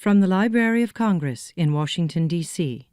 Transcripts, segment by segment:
From the Library of Congress in Washington, D.C.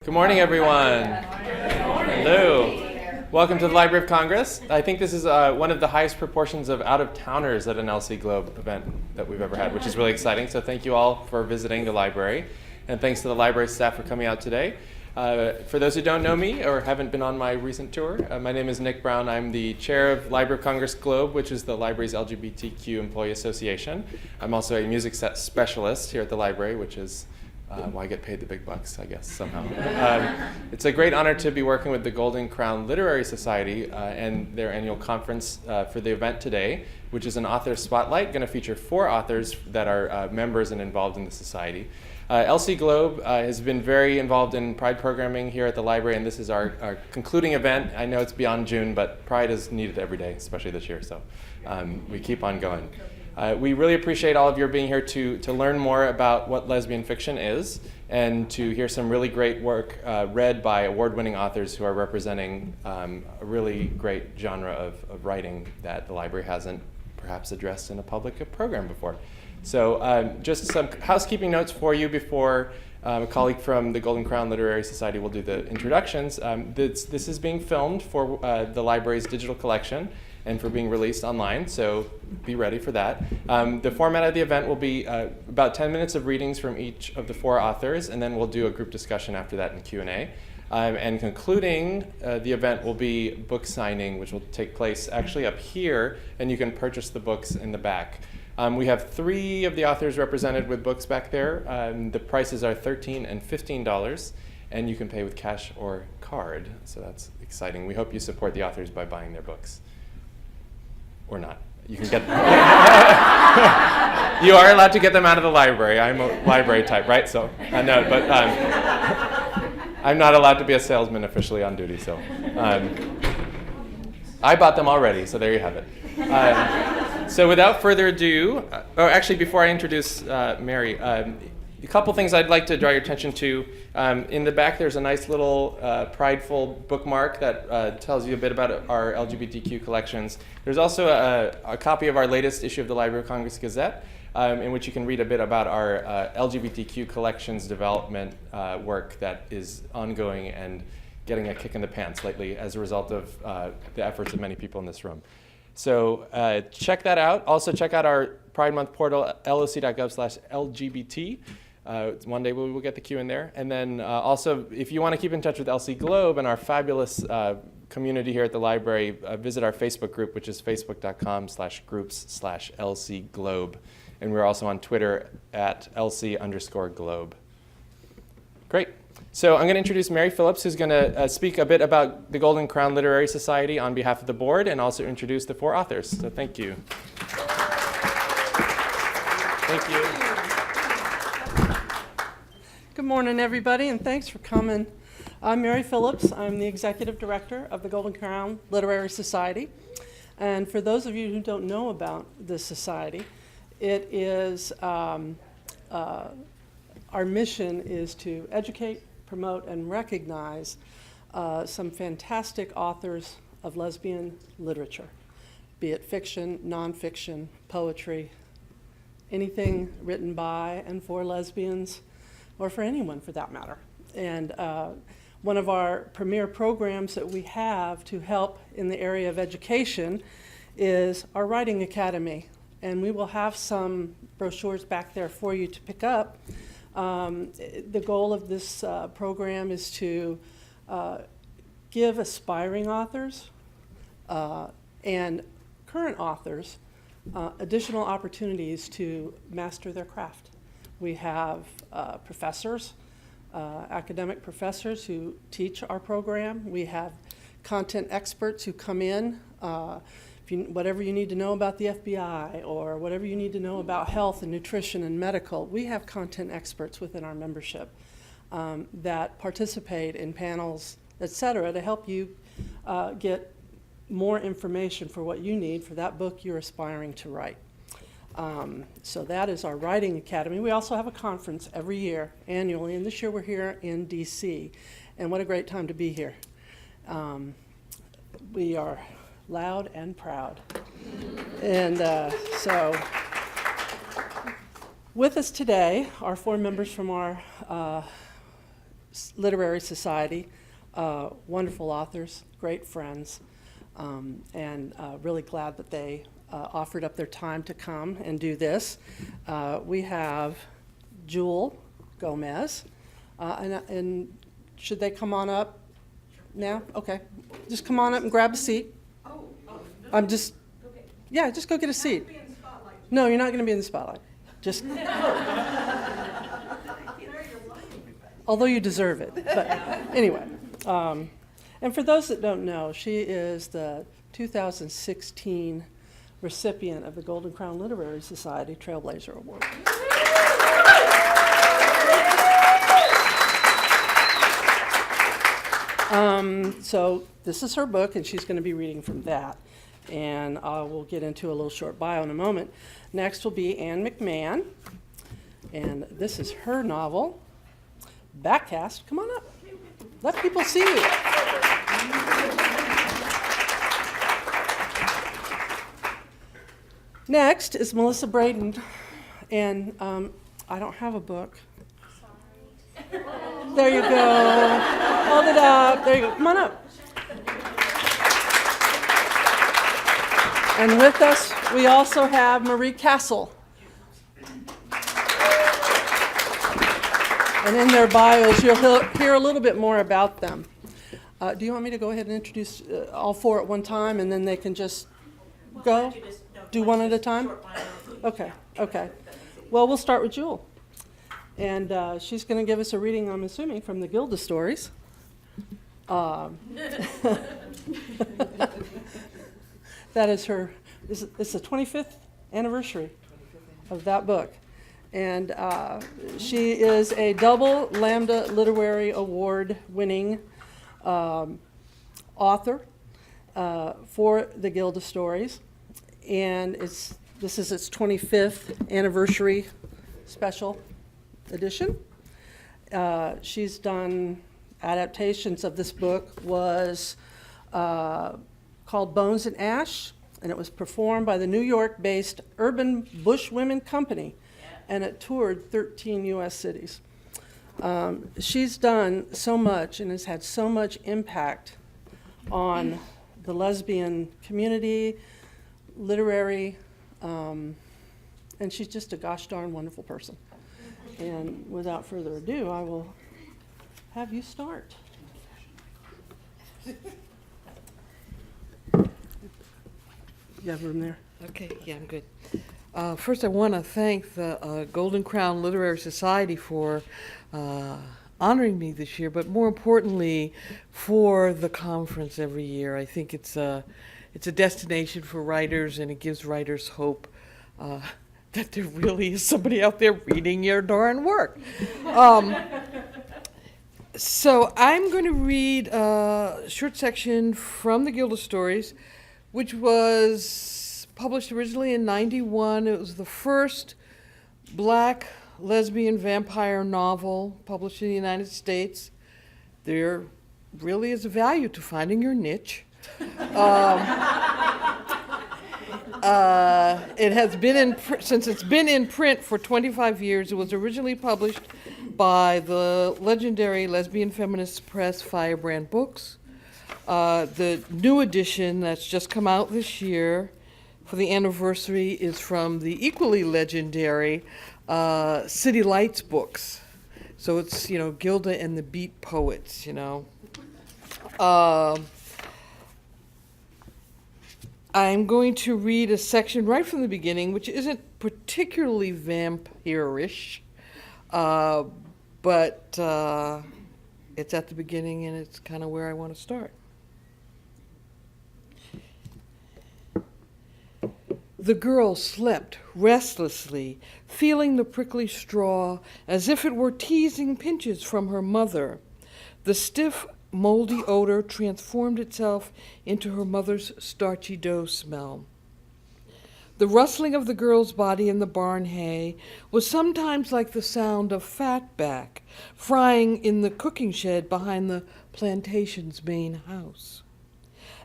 Good morning, everyone. Hello. Welcome to the Library of Congress. I think this is one of the highest proportions of out-of-towners at an LC Globe event that we've ever had, which is really exciting. So thank you all for visiting the library. And thanks to the library staff for coming out today. For those who don't know me or haven't been on my recent tour, my name is Nick Brown. I'm the chair of Library of Congress Globe, which is the library's LGBTQ employee association. I'm also a music set specialist here at the library, which is I get paid the big bucks, I guess, somehow. It's a great honor to be working with the Golden Crown Literary Society and their annual conference for the event today, which is an author spotlight, going to feature 4 authors that are members and involved in the society. LC Globe has been very involved in Pride programming here at the library, and this is our concluding event. I know it's beyond June, but Pride is needed every day, especially this year, so we keep on going. We really appreciate all of your being here to learn more about what lesbian fiction is and to hear some really great work read by award-winning authors who are representing a really great genre of writing that the library hasn't perhaps addressed in a public program before. So just some housekeeping notes for you before a colleague from the Golden Crown Literary Society will do the introductions. This is being filmed for the library's digital collection and for being released online, so be ready for that. The format of the event will be about 10 minutes of readings from each of the 4 authors, and then we'll do a group discussion after that in Q&A. And concluding the event will be book signing, which will take place actually up here, and you can purchase the books in the back. We have 3 of the authors represented with books back there. The prices are $13 and $15, and you can pay with cash or card, so that's exciting. We hope you support the authors by buying their books. Or not. You can get you are allowed to get them out of the library. I'm a library type, right? So I know, but I'm not allowed to be a salesman officially on duty. So I bought them already. So there you have it. So without further ado, or actually before I introduce Mary, a couple things I'd like to draw your attention to. In the back, there's a nice little prideful bookmark that tells you a bit about our LGBTQ collections. There's also a copy of our latest issue of the Library of Congress Gazette, in which you can read a bit about our LGBTQ collections development work that is ongoing and getting a kick in the pants lately as a result of the efforts of many people in this room. So check that out. Also check out our Pride Month portal, loc.gov/LGBT. One day we will get the Q in there. And then also, if you want to keep in touch with LC Globe and our fabulous community here at the library, visit our Facebook group, which is facebook.com/groups/LC Globe. And we're also on Twitter at LC_Globe. Great. So I'm going to introduce Mary Phillips, who's going to speak a bit about the Golden Crown Literary Society on behalf of the board and also introduce the 4 authors. So thank you. Thank you. Good morning, everybody, and thanks for coming. I'm Mary Phillips. I'm the executive director of the Golden Crown Literary Society. And for those of you who don't know about this society, it is our mission is to educate, promote, and recognize some fantastic authors of lesbian literature, be it fiction, nonfiction, poetry, anything written by and for lesbians, or for anyone for that matter. And one of our premier programs that we have to help in the area of education is our Writing Academy. And we will have some brochures back there for you to pick up. The goal of this program is to give aspiring authors and current authors additional opportunities to master their craft. We have professors, academic professors who teach our program. We have content experts who come in. Whatever you need to know about the FBI or whatever you need to know about health and nutrition and medical, we have content experts within our membership that participate in panels, et cetera, to help you get more information for what you need for that book you're aspiring to write. So that is our Writing Academy. We also have a conference every year, annually, and this year we're here in DC. And what a great time to be here. We are loud and proud. And so with us today are 4 members from our literary society, wonderful authors, great friends, and really glad that they offered up their time to come and do this. We have Jewel Gomez, and should they come on up now? Okay, just come on up and grab a seat. I'm just, yeah, just go get a seat. No, you're not going to be in the spotlight. Just, although you deserve it. But anyway, and for those that don't know, she is the 2016 recipient of the Golden Crown Literary Society Trailblazer Award. So this is her book, and she's going to be reading from that. And we'll get into a little short bio in a moment. Next will be Anne McMahon, and this is her novel, Backcast. Come on up. Let people see you. Next is Melissa Braden, and I don't have a book. Sorry. There you go. Hold it up. There you go. Come on up. And with us, we also have Marie Castle. And in their bios, you'll hear a little bit more about them. Do you want me to go ahead and introduce all 4 at one time, and then they can just go? Do one at a time? Okay, okay. Well, we'll start with Jewel. And she's going to give us a reading, I'm assuming, from the Gilda Stories. That is her, it's the 25th anniversary of that book. And she is a double Lambda Literary Award winning author for the Gilda Stories. And this is its 25th anniversary special edition. She's done adaptations of this book, was called Bones and Ash, and it was performed by the New York-based Urban Bushwomen Company, and it toured 13 U.S. cities. She's done so much and has had so much impact on the lesbian community, literary, and she's just a gosh darn wonderful person. And without further ado, I will have you start. You have room there? Okay, yeah, I'm good. First, I want to thank the Golden Crown Literary Society for honoring me this year, but more importantly, for the conference every year. I think it's a destination for writers, and it gives writers hope that there really is somebody out there reading your darn work. So I'm going to read a short section from the Gilda Stories, which was published originally in '91. It was the first black lesbian vampire novel published in the United States. There really is a value to finding your niche. It has been since it's been in print for 25 years. It was originally published by the legendary lesbian feminist press Firebrand Books. The new edition that's just come out this year for the anniversary is from the equally legendary City Lights Books. So it's, Gilda and the Beat Poets, I'm going to read a section right from the beginning, which isn't particularly vampire-ish, but it's at the beginning and it's kind of where I want to start. The girl slept restlessly, feeling the prickly straw as if it were teasing pinches from her mother. The stiff, moldy odor transformed itself into her mother's starchy dough smell. The rustling of the girl's body in the barn hay was sometimes like the sound of fatback frying in the cooking shed behind the plantation's main house.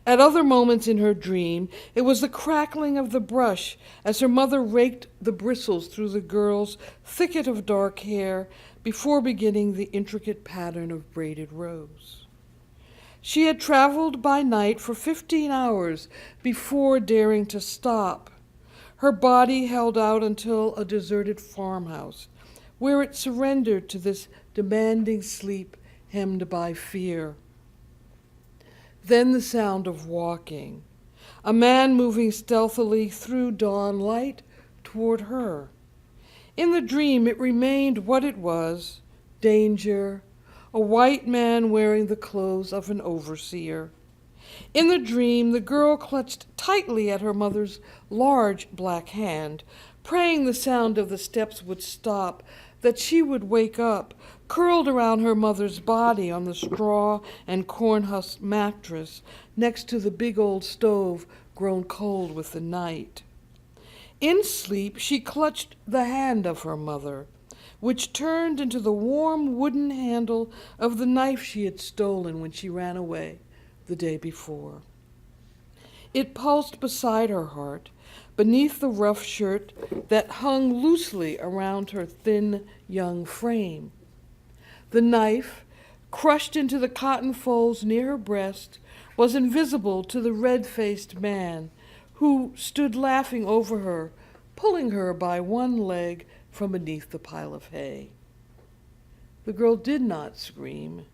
At other moments in her dream, it was the crackling of the brush as her mother raked the bristles through the girl's thicket of dark hair before beginning the intricate pattern of braided rows. She had traveled by night for 15 hours before daring to stop. Her body held out until a deserted farmhouse, where it surrendered to this demanding sleep hemmed by fear. Then the sound of walking, a man moving stealthily through dawn light toward her. In the dream, it remained what it was, danger, a white man wearing the clothes of an overseer. In the dream, the girl clutched tightly at her mother's large black hand, praying the sound of the steps would stop, that she would wake up, curled around her mother's body on the straw and corn husk mattress next to the big old stove grown cold with the night. In sleep, she clutched the hand of her mother, which turned into the warm wooden handle of the knife she had stolen when she ran away the day before. It pulsed beside her heart, beneath the rough shirt that hung loosely around her thin young frame. The knife, crushed into the cotton folds near her breast, was invisible to the red-faced man who stood laughing over her, pulling her by one leg from beneath the pile of hay. The girl did not scream,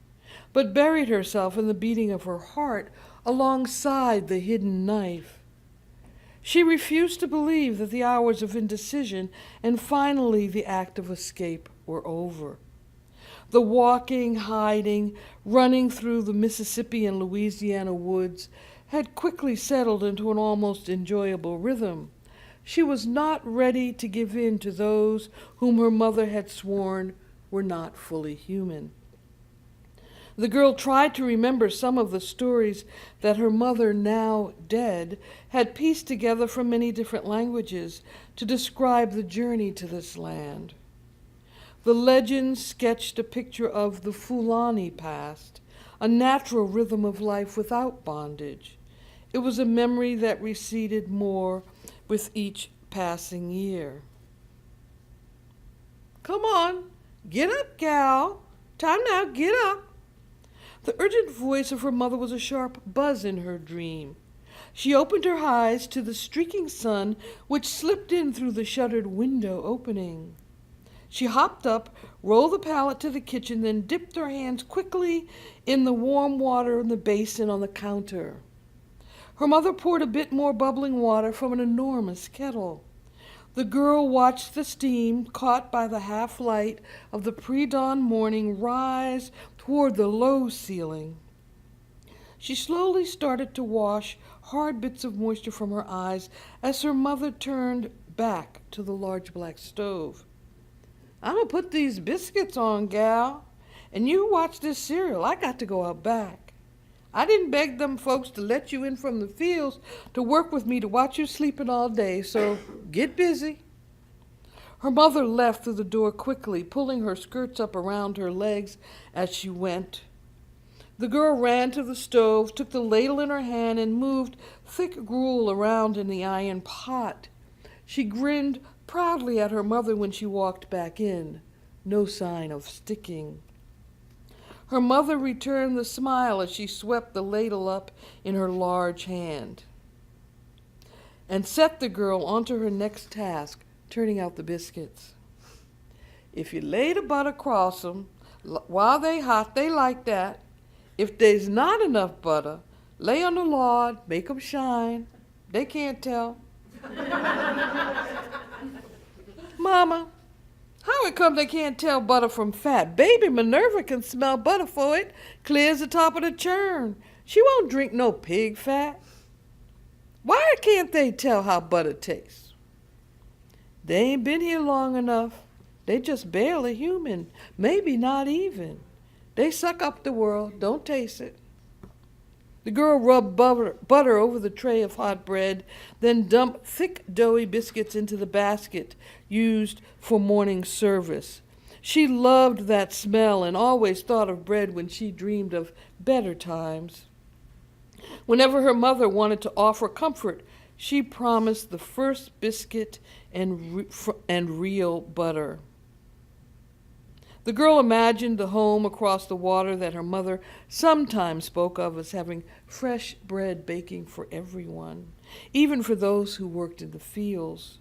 but buried herself in the beating of her heart alongside the hidden knife. She refused to believe that the hours of indecision and finally the act of escape were over. The walking, hiding, running through the Mississippi and Louisiana woods had quickly settled into an almost enjoyable rhythm. She was not ready to give in to those whom her mother had sworn were not fully human. The girl tried to remember some of the stories that her mother, now dead, had pieced together from many different languages to describe the journey to this land. The legends sketched a picture of the Fulani past, a natural rhythm of life without bondage. It was a memory that receded more with each passing year. Come on, get up, gal. Time now, get up. The urgent voice of her mother was a sharp buzz in her dream. She opened her eyes to the streaking sun, which slipped in through the shuttered window opening. She hopped up, rolled the pallet to the kitchen, then dipped her hands quickly in the warm water in the basin on the counter. Her mother poured a bit more bubbling water from an enormous kettle. The girl watched the steam, caught by the half-light of the pre-dawn morning, rise toward the low ceiling. She slowly started to wash hard bits of moisture from her eyes as her mother turned back to the large black stove. "I'm gonna put these biscuits on, gal, and you watch this cereal. I got to go out back. I didn't beg them folks to let you in from the fields to work with me to watch you sleeping all day, so get busy." Her mother left through the door quickly, pulling her skirts up around her legs as she went. The girl ran to the stove, took the ladle in her hand, and moved thick gruel around in the iron pot. She grinned proudly at her mother when she walked back in. No sign of sticking. Her mother returned the smile as she swept the ladle up in her large hand and set the girl onto her next task, turning out the biscuits. "If you lay the butter across 'em while they hot, they like that. If there's not enough butter, lay on the lard, make 'em shine. They can't tell." "Mama, how it come they can't tell butter from fat? Baby Minerva can smell butter for it, clear as the top of the churn. She won't drink no pig fat." "Why can't they tell how butter tastes?" "They ain't been here long enough. They just barely human, maybe not even. They suck up the world, don't taste it." The girl rubbed butter over the tray of hot bread, then dumped thick, doughy biscuits into the basket used for morning service. She loved that smell and always thought of bread when she dreamed of better times. Whenever her mother wanted to offer comfort, she promised the first biscuit and real butter. The girl imagined the home across the water that her mother sometimes spoke of as having fresh bread baking for everyone, even for those who worked in the fields.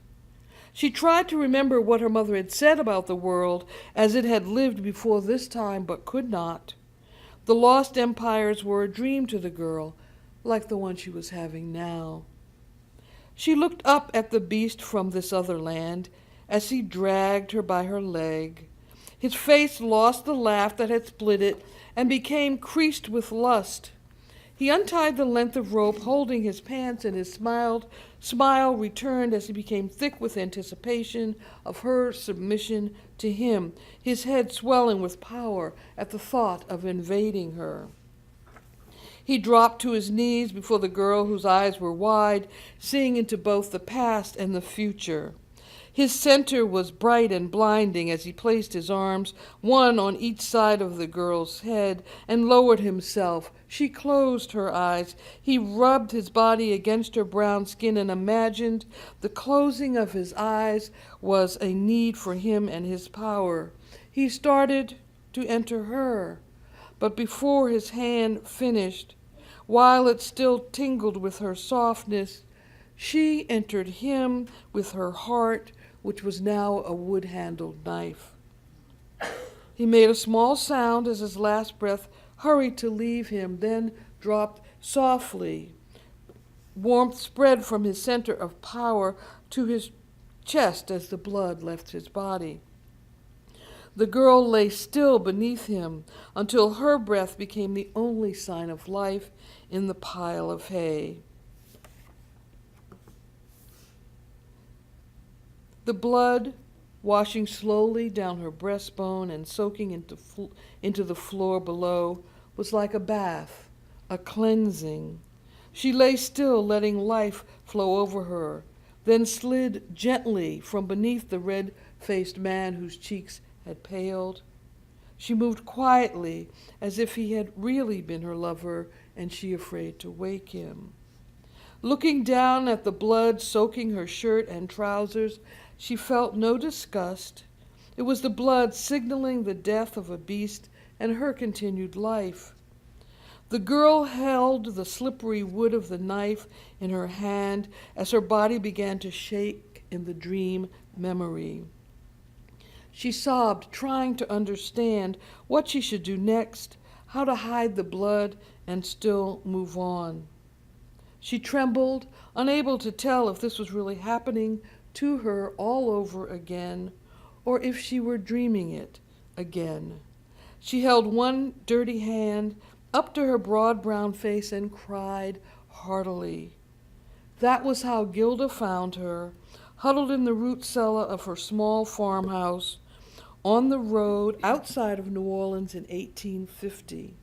She tried to remember what her mother had said about the world as it had lived before this time, but could not. The lost empires were a dream to the girl, like the one she was having now. She looked up at the beast from this other land as he dragged her by her leg. His face lost the laugh that had split it and became creased with lust. He untied the length of rope holding his pants, and his smile returned as he became thick with anticipation of her submission to him, his head swelling with power at the thought of invading her. He dropped to his knees before the girl whose eyes were wide, seeing into both the past and the future. His center was bright and blinding as he placed his arms, one on each side of the girl's head, and lowered himself. She closed her eyes. He rubbed his body against her brown skin and imagined the closing of his eyes was a need for him and his power. He started to enter her, but before his hand finished, while it still tingled with her softness, she entered him with her heart, which was now a wood-handled knife. He made a small sound as his last breath hurried to leave him, then dropped softly. Warmth spread from his center of power to his chest as the blood left his body. The girl lay still beneath him until her breath became the only sign of life in the pile of hay. The blood, washing slowly down her breastbone and soaking into the floor below, was like a bath, a cleansing. She lay still, letting life flow over her, then slid gently from beneath the red-faced man whose cheeks had paled. She moved quietly, as if he had really been her lover and she afraid to wake him. Looking down at the blood soaking her shirt and trousers, she felt no disgust. It was the blood signaling the death of a beast and her continued life. The girl held the slippery wood of the knife in her hand as her body began to shake in the dream memory. She sobbed, trying to understand what she should do next, how to hide the blood and still move on. She trembled, unable to tell if this was really happening to her all over again, or if she were dreaming it again. She held one dirty hand up to her broad brown face and cried heartily. That was how Gilda found her, huddled in the root cellar of her small farmhouse on the road outside of New Orleans in 1850.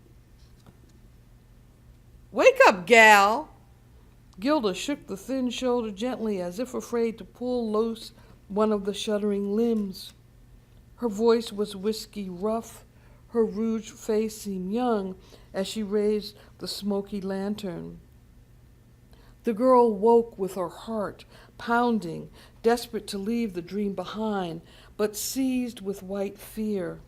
"Wake up, gal!" Gilda shook the thin shoulder gently, as if afraid to pull loose one of the shuddering limbs. Her voice was whiskey rough. Her rouged face seemed young as she raised the smoky lantern. The girl woke with her heart pounding, desperate to leave the dream behind, but seized with white fear.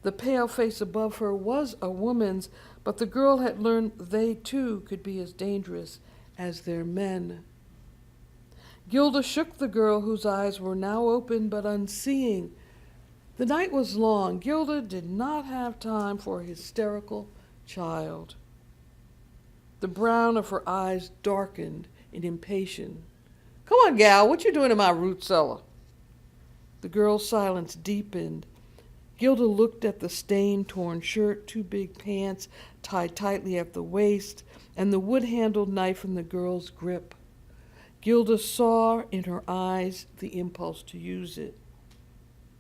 The pale face above her was a woman's, but the girl had learned they too could be as dangerous as their men. Gilda shook the girl whose eyes were now open but unseeing. The night was long. Gilda did not have time for a hysterical child. The brown of her eyes darkened in impatience. "Come on, gal, what you doing in my root cellar?" The girl's silence deepened. Gilda looked at the stained, torn shirt, two big pants tied tightly at the waist, and the wood-handled knife in the girl's grip. Gilda saw in her eyes the impulse to use it.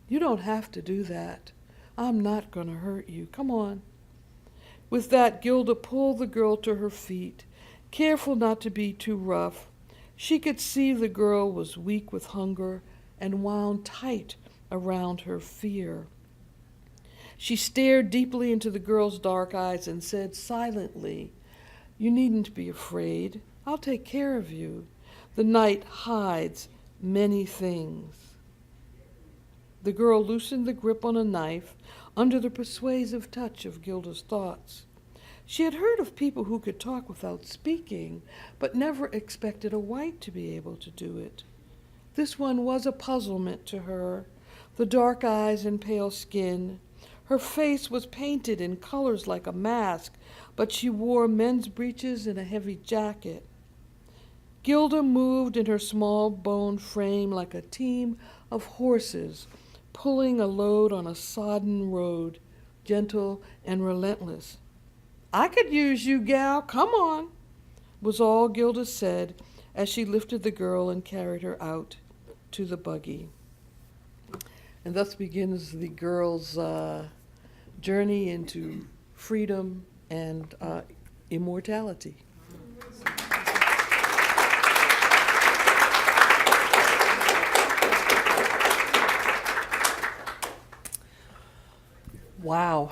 "You don't have to do that. I'm not going to hurt you. Come on." With that, Gilda pulled the girl to her feet, careful not to be too rough. She could see the girl was weak with hunger and wound tight around her fear. She stared deeply into the girl's dark eyes and said silently, "You needn't be afraid. I'll take care of you. The night hides many things." The girl loosened the grip on a knife under the persuasive touch of Gilda's thoughts. She had heard of people who could talk without speaking, but never expected a white to be able to do it. This one was a puzzlement to her, the dark eyes and pale skin. Her face was painted in colors like a mask, but she wore men's breeches and a heavy jacket. Gilda moved in her small bone frame like a team of horses pulling a load on a sodden road, gentle and relentless. "I could use you, gal, come on," was all Gilda said as she lifted the girl and carried her out to the buggy. And thus begins the girl's journey into freedom and immortality. Wow.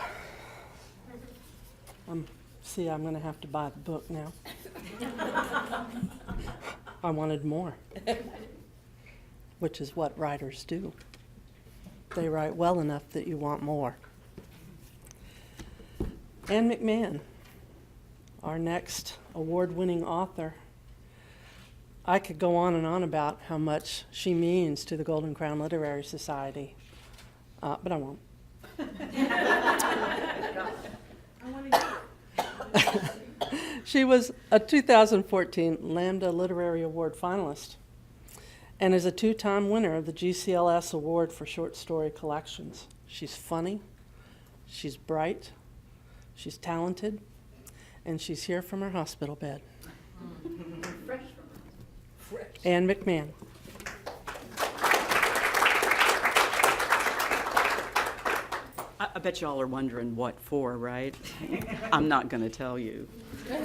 See, I'm going to have to buy the book now. I wanted more, which is what writers do. They write well enough that you want more. Anne McMahon, our next award-winning author. I could go on and on about how much she means to the Golden Crown Literary Society, but I won't. She was a 2014 Lambda Literary Award finalist and is a two-time winner of the GCLS Award for Short Story Collections. She's funny, she's bright, she's talented, and she's here from her hospital bed. Anne McMahon. I bet y'all are wondering what for, right? I'm not going to tell you.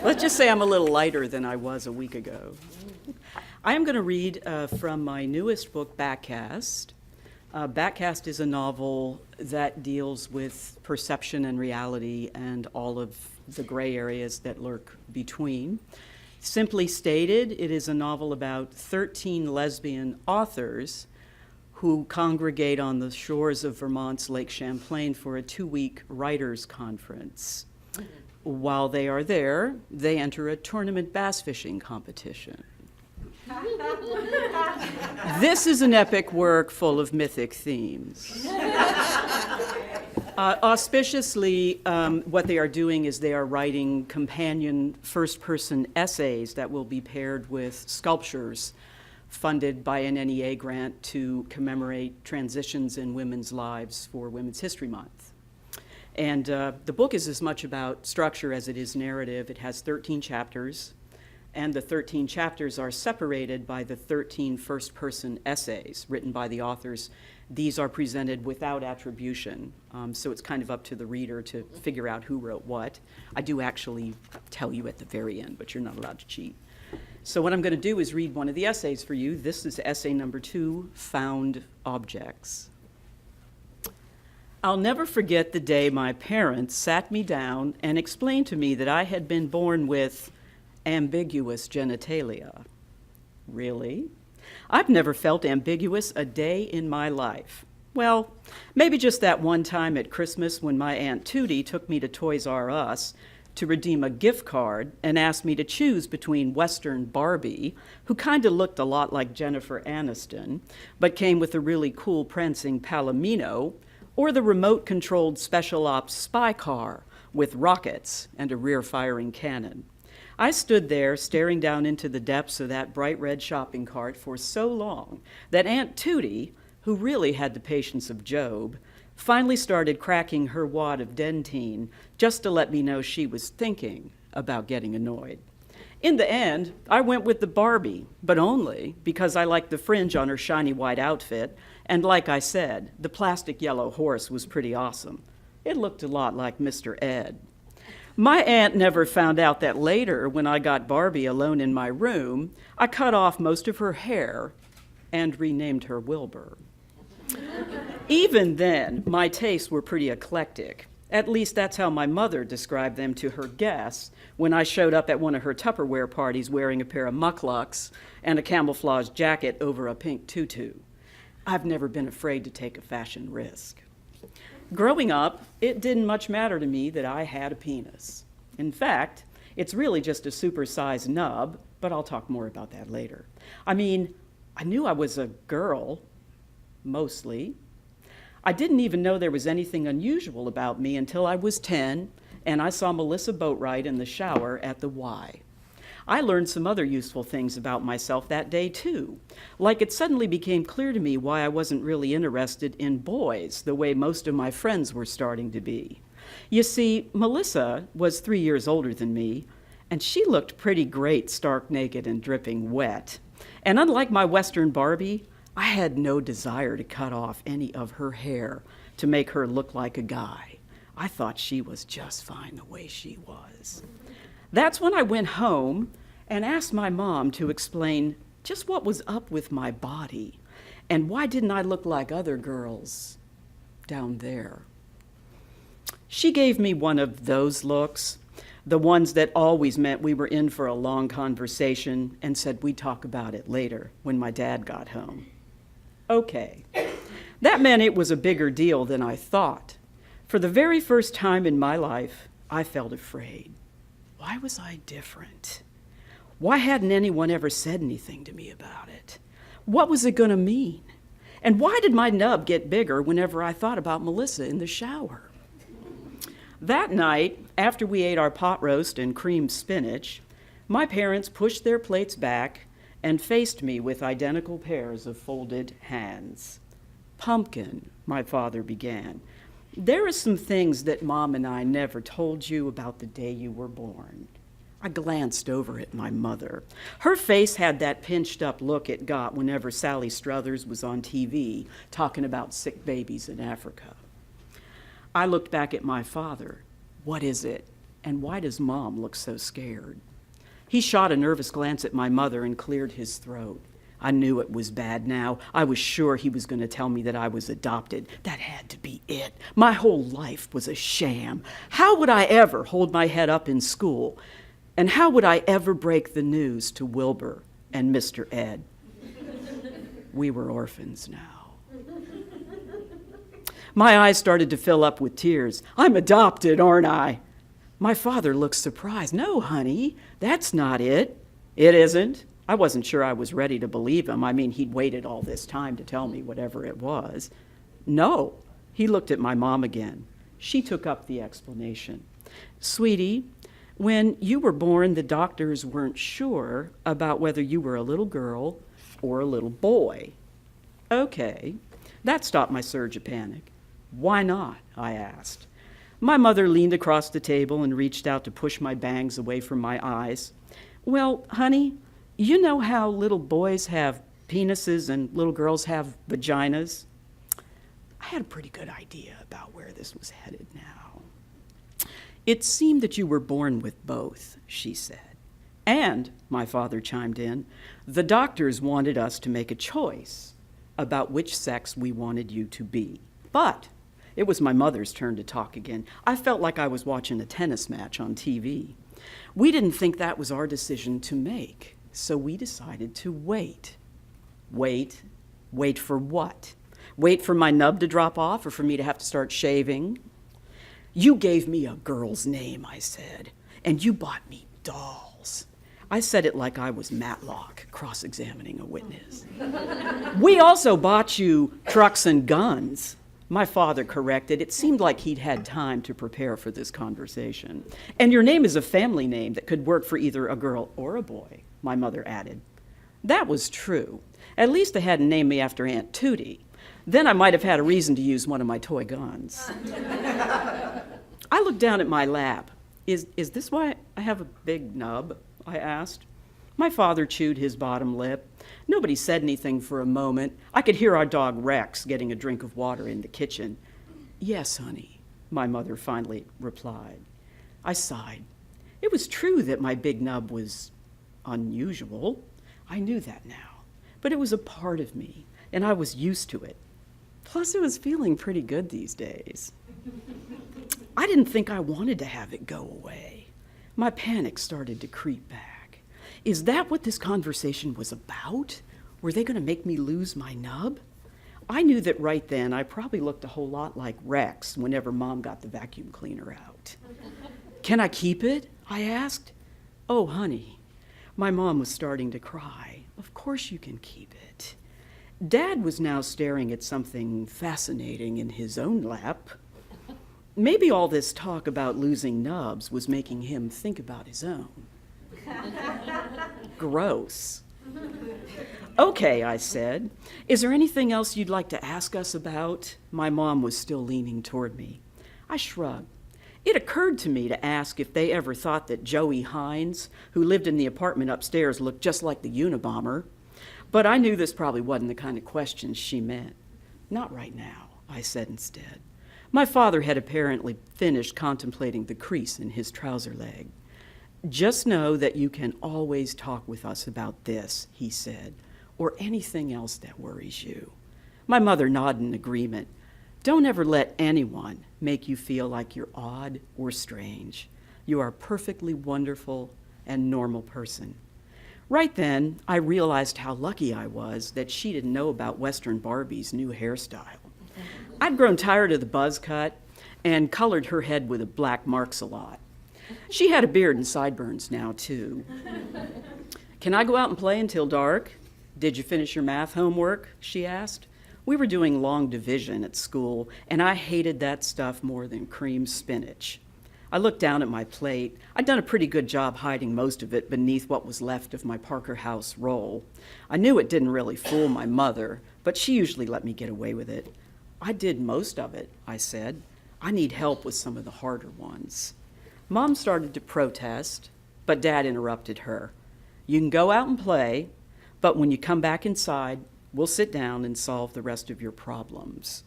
Let's just say I'm a little lighter than I was a week ago. I am going to read from my newest book, Backcast. Backcast is a novel that deals with perception and reality and all of the gray areas that lurk between. Simply stated, it is a novel about 13 lesbian authors who congregate on the shores of Vermont's Lake Champlain for a 2-week writers' conference. While they are there, they enter a tournament bass fishing competition. This is an epic work full of mythic themes. Auspiciously, what they are doing is they are writing companion first-person essays that will be paired with sculptures funded by an NEA grant to commemorate transitions in women's lives for Women's History Month. And the book is as much about structure as it is narrative. It has 13 chapters, and the 13 chapters are separated by the 13 first-person essays written by the authors. These are presented without attribution, so it's kind of up to the reader to figure out who wrote what. I do actually tell you at the very end, but you're not allowed to cheat. So what I'm going to do is read one of the essays for you. This is essay number 2, Found Objects. I'll never forget the day my parents sat me down and explained to me that I had been born with ambiguous genitalia. Really? I've never felt ambiguous a day in my life. Well, maybe just that one time at Christmas when my Aunt Tootie took me to Toys R Us to redeem a gift card and asked me to choose between Western Barbie, who kind of looked a lot like Jennifer Aniston, but came with a really cool prancing Palomino, or the remote-controlled special ops spy car with rockets and a rear-firing cannon. I stood there staring down into the depths of that bright red shopping cart for so long that Aunt Tootie, who really had the patience of Job, finally started cracking her wad of Dentyne just to let me know she was thinking about getting annoyed. In the end, I went with the Barbie, but only because I liked the fringe on her shiny white outfit, and like I said, the plastic yellow horse was pretty awesome. It looked a lot like Mr. Ed. My aunt never found out that later, when I got Barbie alone in my room, I cut off most of her hair and renamed her Wilbur. Even then, my tastes were pretty eclectic. At least that's how my mother described them to her guests when I showed up at one of her Tupperware parties wearing a pair of mucklucks and a camouflage jacket over a pink tutu. I've never been afraid to take a fashion risk. Growing up, it didn't much matter to me that I had a penis. In fact, it's really just a supersized nub, but I'll talk more about that later. I mean, I knew I was a girl, mostly. I didn't even know there was anything unusual about me until I was 10, and I saw Melissa Boatwright in the shower at the Y. I learned some other useful things about myself that day, too. Like it suddenly became clear to me why I wasn't really interested in boys the way most of my friends were starting to be. You see, Melissa was 3 years older than me, and she looked pretty great stark naked and dripping wet. And unlike my Western Barbie, I had no desire to cut off any of her hair to make her look like a guy. I thought she was just fine the way she was. That's when I went home and asked my mom to explain just what was up with my body and why didn't I look like other girls down there. She gave me one of those looks, the ones that always meant we were in for a long conversation, and said we'd talk about it later when my dad got home. Okay, that meant it was a bigger deal than I thought. For the very first time in my life, I felt afraid. Why was I different? Why hadn't anyone ever said anything to me about it? What was it going to mean? And why did my nub get bigger whenever I thought about Melissa in the shower? That night, after we ate our pot roast and creamed spinach, my parents pushed their plates back and faced me with identical pairs of folded hands. "Pumpkin," my father began, "there are some things that Mom and I never told you about the day you were born." I glanced over at my mother. Her face had that pinched up look it got whenever Sally Struthers was on TV talking about sick babies in Africa. I looked back at my father. What is it? And why does Mom look so scared? He shot a nervous glance at my mother and cleared his throat. I knew it was bad now. I was sure he was going to tell me that I was adopted. That had to be it. My whole life was a sham. How would I ever hold my head up in school? And how would I ever break the news to Wilbur and Mr. Ed? We were orphans now. My eyes started to fill up with tears. "I'm adopted, aren't I?" My father looked surprised. "No, honey, that's not it." "It isn't?" I wasn't sure I was ready to believe him. I mean, he'd waited all this time to tell me whatever it was. "No." He looked at my mom again. She took up the explanation. "Sweetie, when you were born, the doctors weren't sure about whether you were a little girl or a little boy." Okay, that stopped my surge of panic. "Why not?" I asked. My mother leaned across the table and reached out to push my bangs away from my eyes. "Well, honey, you know how little boys have penises and little girls have vaginas?" I had a pretty good idea about where this was headed now. "It seemed that you were born with both," she said. "And," my father chimed in, "the doctors wanted us to make a choice about which sex we wanted you to be." But it was my mother's turn to talk again. I felt like I was watching a tennis match on TV. "We didn't think that was our decision to make, so we decided to wait." Wait? Wait for what? Wait for my nub to drop off or for me to have to start shaving? "You gave me a girl's name," I said, "and you bought me dolls." I said it like I was Matlock cross-examining a witness. "We also bought you trucks and guns," my father corrected. It seemed like he'd had time to prepare for this conversation. "And your name is a family name that could work for either a girl or a boy," my mother added. That was true. At least they hadn't named me after Aunt Tootie. Then I might have had a reason to use one of my toy guns. I looked down at my lap. Is this why I have a big nub?" I asked. My father chewed his bottom lip. Nobody said anything for a moment. I could hear our dog Rex getting a drink of water in the kitchen. "Yes, honey," my mother finally replied. I sighed. It was true that my big nub was unusual. I knew that now. But it was a part of me, and I was used to it. Plus, it was feeling pretty good these days. I didn't think I wanted to have it go away. My panic started to creep back. Is that what this conversation was about? Were they going to make me lose my nub? I knew that right then I probably looked a whole lot like Rex whenever Mom got the vacuum cleaner out. Can I keep it? I asked. Oh, honey. My mom was starting to cry. Of course you can keep it. Dad was now staring at something fascinating in his own lap. Maybe all this talk about losing nubs was making him think about his own. Gross. Okay, I said. Is there anything else you'd like to ask us about? My mom was still leaning toward me. I shrugged. It occurred to me to ask if they ever thought that Joey Hines, who lived in the apartment upstairs, looked just like the Unabomber. But I knew this probably wasn't the kind of questions she meant. Not right now, I said instead. My father had apparently finished contemplating the crease in his trouser leg. Just know that you can always talk with us about this, he said, or anything else that worries you. My mother nodded in agreement. Don't ever let anyone make you feel like you're odd or strange. You are a perfectly wonderful and normal person. Right then, I realized how lucky I was that she didn't know about Western Barbie's new hairstyle. I'd grown tired of the buzz cut and colored her head with black marks a lot. She had a beard and sideburns now, too. Can I go out and play until dark? Did you finish your math homework? She asked. We were doing long division at school, and I hated that stuff more than cream spinach. I looked down at my plate. I'd done a pretty good job hiding most of it beneath what was left of my Parker House roll. I knew it didn't really fool my mother, but she usually let me get away with it. I did most of it, I said. I need help with some of the harder ones. Mom started to protest, but Dad interrupted her. You can go out and play, but when you come back inside, we'll sit down and solve the rest of your problems.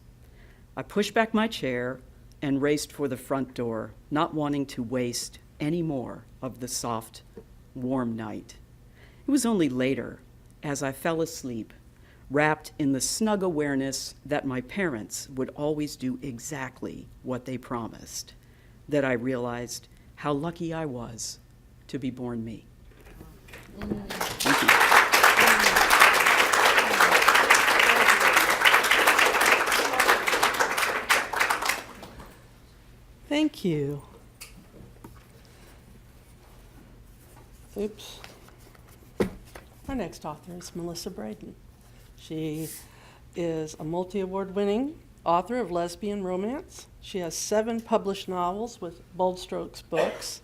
I pushed back my chair and raced for the front door, not wanting to waste any more of the soft, warm night. It was only later, as I fell asleep, wrapped in the snug awareness that my parents would always do exactly what they promised, that I realized how lucky I was to be born me. Thank you. Thank you. Oops. Our next author is Melissa Braden. She is a multi-award winning author of lesbian romance. She has 7 published novels with Bold Strokes Books.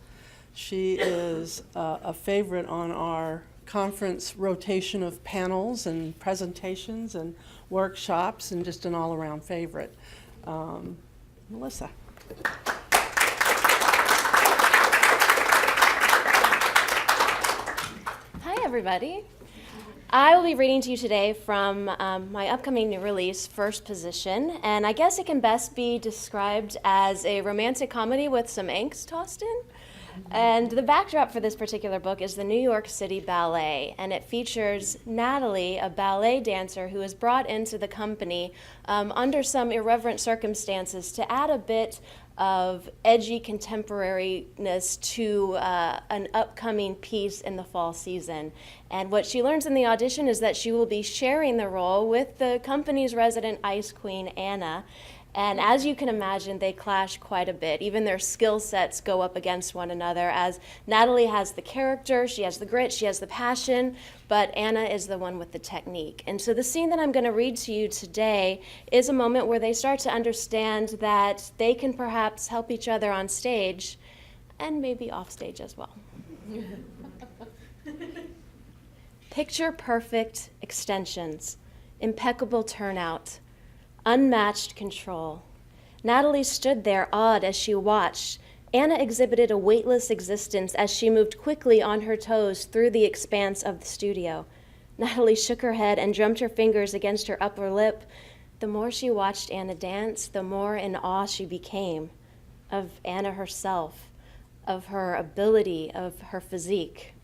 She is a favorite on our conference rotation of panels and presentations and workshops, and just an all-around favorite. Melissa. Hi, everybody. I will be reading to you today from my upcoming new release, First Position, and I guess it can best be described as a romantic comedy with some angst tossed in. And the backdrop for this particular book is the New York City Ballet, and it features Natalie, a ballet dancer who is brought into the company under some irreverent circumstances to add a bit of edgy contemporariness to an upcoming piece in the fall season. And what she learns in the audition is that she will be sharing the role with the company's resident ice queen, Anna. And as you can imagine, they clash quite a bit. Even their skill sets go up against one another, as Natalie has the character, she has the grit, she has the passion, but Anna is the one with the technique. And so the scene that I'm going to read to you today is a moment where they start to understand that they can perhaps help each other on stage and maybe off stage as well. Picture perfect extensions, impeccable turnout, unmatched control. Natalie stood there awed as she watched. Anna exhibited a weightless existence as she moved quickly on her toes through the expanse of the studio. Natalie shook her head and drummed her fingers against her upper lip. The more she watched Anna dance, the more in awe she became of Anna herself, of her ability, of her physique.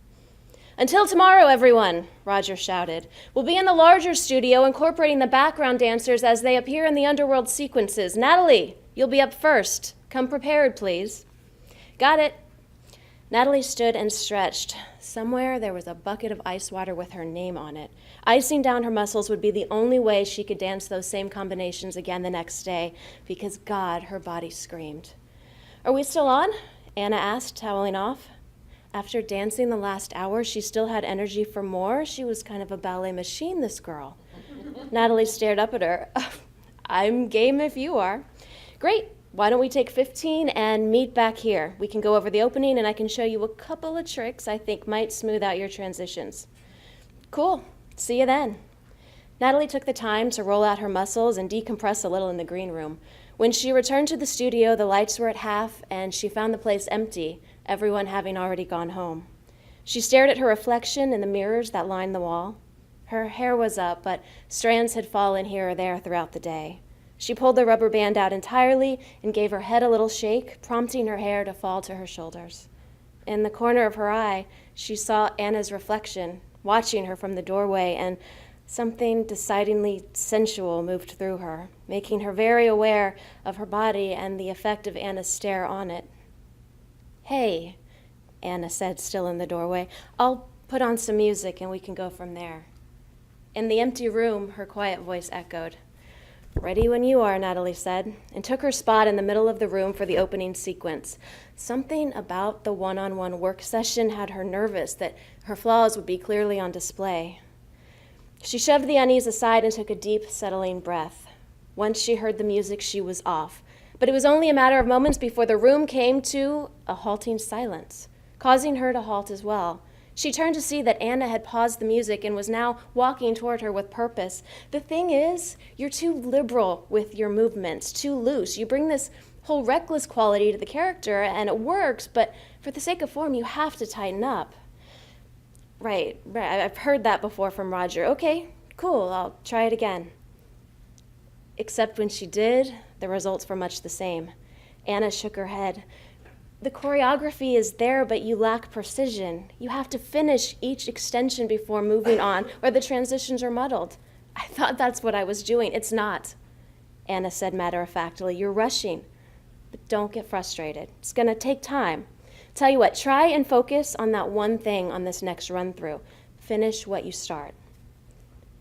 "Until tomorrow, everyone," Roger shouted. "We'll be in the larger studio incorporating the background dancers as they appear in the underworld sequences. Natalie, you'll be up first. Come prepared, please." "Got it." Natalie stood and stretched. Somewhere there was a bucket of ice water with her name on it. Icing down her muscles would be the only way she could dance those same combinations again the next day, because God, her body screamed. "Are we still on?" Anna asked, toweling off. After dancing the last hour, she still had energy for more. She was kind of a ballet machine, this girl. Natalie stared up at her. "I'm game if you are." "Great. Why don't we take 15 and meet back here? We can go over the opening and I can show you a couple of tricks I think might smooth out your transitions." "Cool. See you then." Natalie took the time to roll out her muscles and decompress a little in the green room. When she returned to the studio, the lights were at half and she found the place empty, everyone having already gone home. She stared at her reflection in the mirrors that lined the wall. Her hair was up, but strands had fallen here or there throughout the day. She pulled the rubber band out entirely and gave her head a little shake, prompting her hair to fall to her shoulders. In the corner of her eye, she saw Anna's reflection, watching her from the doorway, and something decidedly sensual moved through her, making her very aware of her body and the effect of Anna's stare on it. "Hey," Anna said, still in the doorway, "I'll put on some music and we can go from there." In the empty room, her quiet voice echoed. "Ready when you are," Natalie said, and took her spot in the middle of the room for the opening sequence. Something about the one-on-one work session had her nervous that her flaws would be clearly on display. She shoved the unease aside and took a deep, settling breath. Once she heard the music, she was off. But it was only a matter of moments before the room came to a halting silence, causing her to halt as well. She turned to see that Anna had paused the music and was now walking toward her with purpose. "The thing is, you're too liberal with your movements, too loose. You bring this whole reckless quality to the character, and it works, but for the sake of form, you have to tighten up." Right. I've heard that before from Roger. "Okay, cool, I'll try it again." Except when she did, the results were much the same. Anna shook her head. "The choreography is there, but you lack precision. You have to finish each extension before moving on, or the transitions are muddled." "I thought that's what I was doing." "It's not," Anna said matter-of-factly. "You're rushing. But don't get frustrated. It's going to take time. Tell you what, try and focus on that one thing on this next run-through. Finish what you start."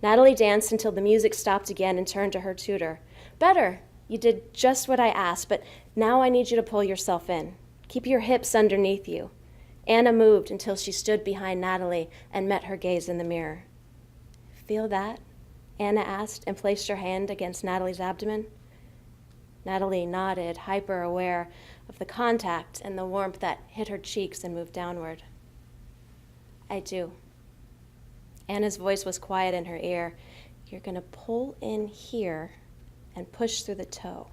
Natalie danced until the music stopped again and turned to her tutor. "Better. You did just what I asked, but now I need you to pull yourself in. Keep your hips underneath you." Anna moved until she stood behind Natalie and met her gaze in the mirror. "Feel that?" Anna asked and placed her hand against Natalie's abdomen. Natalie nodded, hyper-aware of the contact and the warmth that hit her cheeks and moved downward. "I do." Anna's voice was quiet in her ear. "You're going to pull in here and push through the toe."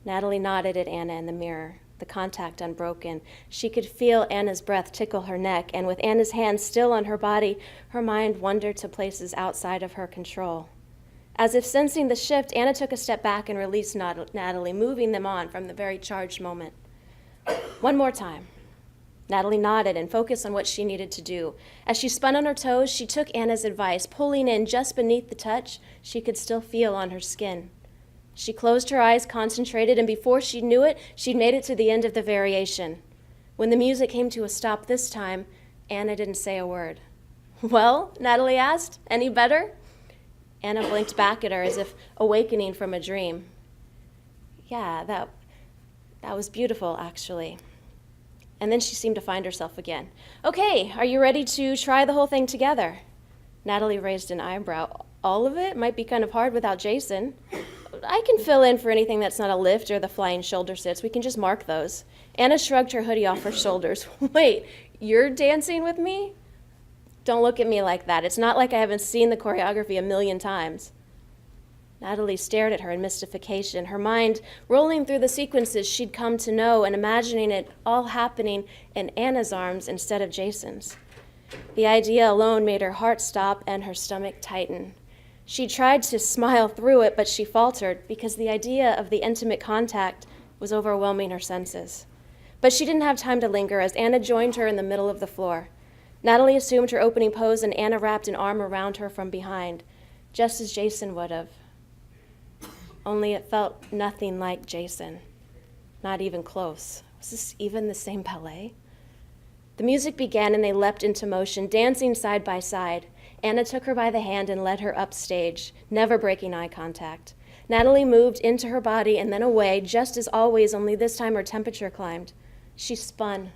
Natalie nodded at Anna in the mirror, the contact unbroken. She could feel Anna's breath tickle her neck, and with Anna's hands still on her body, her mind wandered to places outside of her control. As if sensing the shift, Anna took a step back and released Natalie, moving them on from the very charged moment. "One more time." Natalie nodded and focused on what she needed to do. As she spun on her toes, she took Anna's advice, pulling in just beneath the touch she could still feel on her skin. She closed her eyes, concentrated, and before she knew it, she'd made it to the end of the variation. When the music came to a stop this time, Anna didn't say a word. "Well?" Natalie asked. "Any better?" Anna blinked back at her as if awakening from a dream. "Yeah, that was beautiful, actually." And then she seemed to find herself again. "Okay, are you ready to try the whole thing together?" Natalie raised an eyebrow. "All of it? Might be kind of hard without Jason." "I can fill in for anything that's not a lift or the flying shoulder sits. We can just mark those." Anna shrugged her hoodie off her shoulders. "Wait, you're dancing with me?" "Don't look at me like that. It's not like I haven't seen the choreography a million times." Natalie stared at her in mystification, her mind rolling through the sequences she'd come to know and imagining it all happening in Anna's arms instead of Jason's. The idea alone made her heart stop and her stomach tighten. She tried to smile through it, but she faltered because the idea of the intimate contact was overwhelming her senses. But she didn't have time to linger as Anna joined her in the middle of the floor. Natalie assumed her opening pose and Anna wrapped an arm around her from behind, just as Jason would have. Only it felt nothing like Jason. Not even close. Was this even the same ballet? The music began and they leapt into motion, dancing side by side. Anna took her by the hand and led her upstage, never breaking eye contact. Natalie moved into her body and then away, just as always, only this time her temperature climbed. She spun.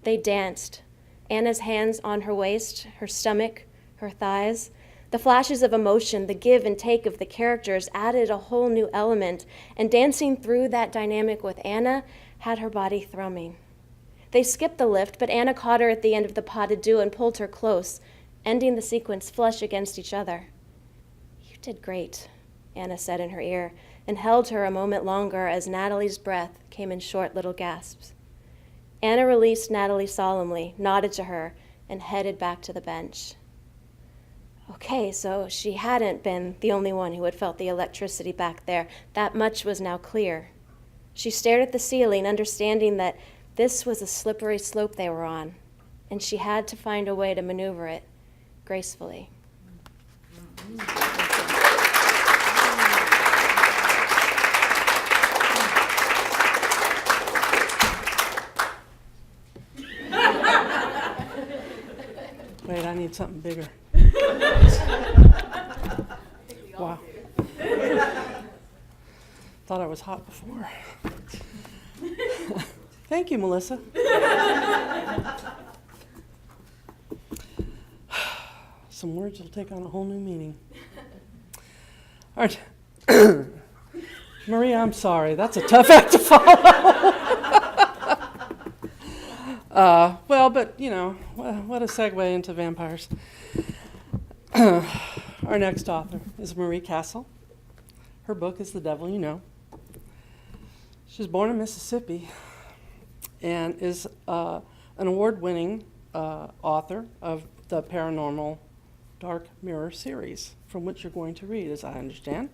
They danced. Anna's hands on her waist, her stomach, her thighs. The flashes of emotion, the give and take of the characters added a whole new element, and dancing through that dynamic with Anna had her body thrumming. They skipped the lift, but Anna caught her at the end of the pas de deux and pulled her close, ending the sequence flush against each other. "You did great," Anna said in her ear, and held her a moment longer as Natalie's breath came in short little gasps. Anna released Natalie solemnly, nodded to her, and headed back to the bench. Okay, so she hadn't been the only one who had felt the electricity back there. That much was now clear. She stared at the ceiling, understanding that this was a slippery slope they were on, and she had to find a way to maneuver it gracefully. Wait, I need something bigger. Wow. Thought I was hot before. Thank you, Melissa. Some words will take on a whole new meaning. All right. Maria, I'm sorry. That's a tough act to follow. Well, but, you know, what a segue into vampires. Our next author is Marie Castle. Her book is The Devil You Know. She was born in Mississippi and is an award-winning author of the paranormal Dark Mirror series, from which you're going to read, as I understand.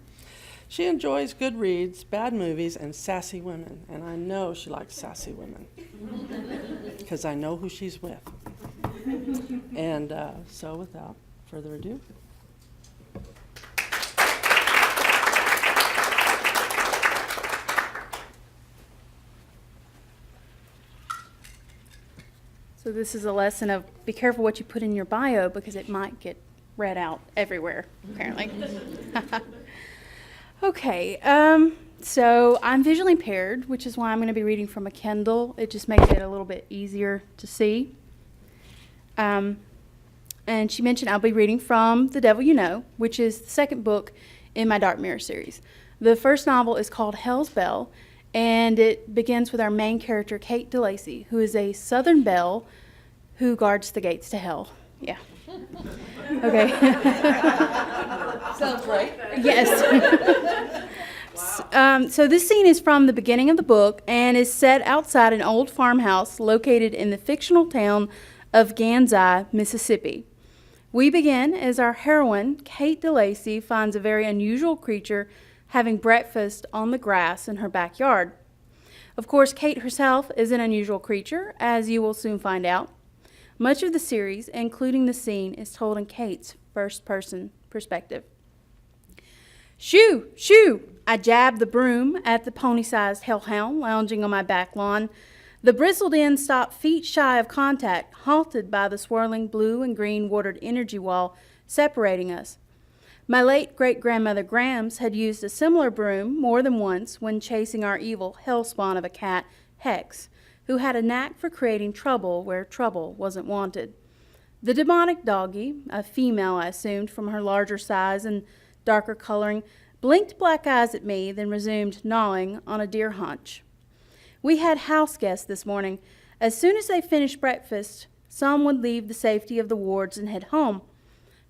She enjoys good reads, bad movies, and sassy women. And I know she likes sassy women because I know who she's with. And so without further ado. So this is a lesson of be careful what you put in your bio because it might get read out everywhere, apparently. Okay, so I'm visually impaired, which is why I'm going to be reading from a Kindle. It just makes it a little bit easier to see. And she mentioned I'll be reading from The Devil You Know, which is the second book in my Dark Mirror series. The first novel is called Hell's Belle, and it begins with our main character, Kate DeLacy, who is a Southern belle who guards the gates to hell. Yeah. Okay. Sounds right. Yes. So this scene is from the beginning of the book and is set outside an old farmhouse located in the fictional town of Gansai, Mississippi. We begin as our heroine, Kate DeLacy, finds a very unusual creature having breakfast on the grass in her backyard. Of course, Kate herself is an unusual creature, as you will soon find out. Much of the series, including the scene, is told in Kate's first-person perspective. Shoo! Shoo! I jabbed the broom at the pony-sized hellhound lounging on my back lawn. The bristled end stopped feet shy of contact, halted by the swirling blue and green watered energy wall separating us. My late great-grandmother Grams had used a similar broom more than once when chasing our evil hellspawn of a cat, Hex, who had a knack for creating trouble where trouble wasn't wanted. The demonic doggie, a female I assumed from her larger size and darker coloring, blinked black eyes at me, then resumed gnawing on a deer haunch. We had house guests this morning. As soon as they finished breakfast, some would leave the safety of the wards and head home.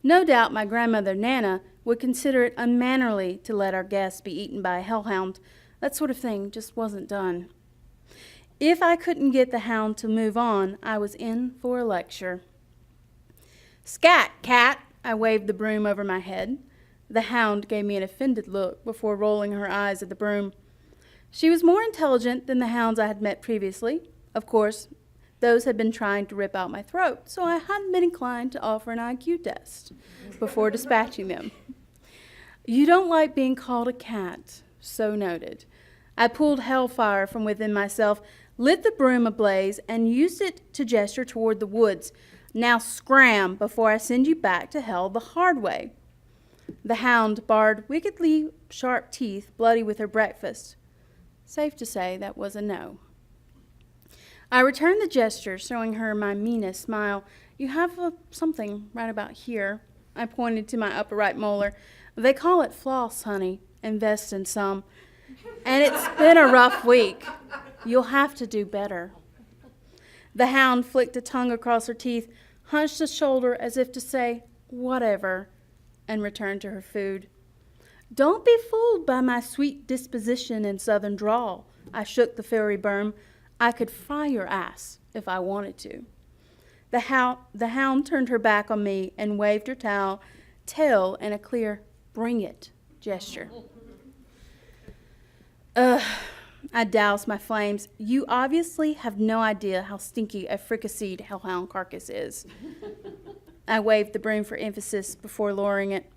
No doubt my grandmother Nana would consider it unmannerly to let our guests be eaten by a hellhound. That sort of thing just wasn't done. If I couldn't get the hound to move on, I was in for a lecture. Scat, cat! I waved the broom over my head. The hound gave me an offended look before rolling her eyes at the broom. She was more intelligent than the hounds I had met previously. Of course, those had been trying to rip out my throat, so I hadn't been inclined to offer an IQ test before dispatching them. You don't like being called a cat, so noted. I pulled hellfire from within myself, lit the broom ablaze, and used it to gesture toward the woods. Now scram before I send you back to hell the hard way. The hound bared wickedly sharp teeth, bloody with her breakfast. Safe to say that was a no. I returned the gesture, showing her my meanest smile. You have something right about here. I pointed to my upper right molar. They call it floss, honey. Invest in some. And it's been a rough week. You'll have to do better. The hound flicked a tongue across her teeth, hunched a shoulder as if to say, whatever, and returned to her food. Don't be fooled by my sweet disposition and southern drawl. I shook the fairy berm. I could fry your ass if I wanted to. The hound turned her back on me and waved her tail in a clear, bring it gesture. I doused my flames. You obviously have no idea how stinky a fricasseed hellhound carcass is. I waved the broom for emphasis before lowering it.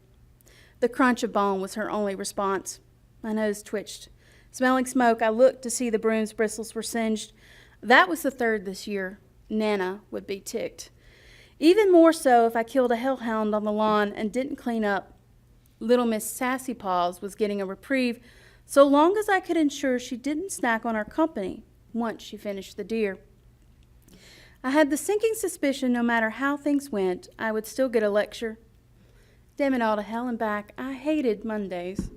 The crunch of bone was her only response. My nose twitched. Smelling smoke, I looked to see the broom's bristles were singed. That was the third this year. Nana would be ticked. Even more so if I killed a hellhound on the lawn and didn't clean up. Little Miss Sassy Paws was getting a reprieve so long as I could ensure she didn't snack on our company once she finished the deer. I had the sinking suspicion no matter how things went, I would still get a lecture. Damn it all to hell and back, I hated Mondays.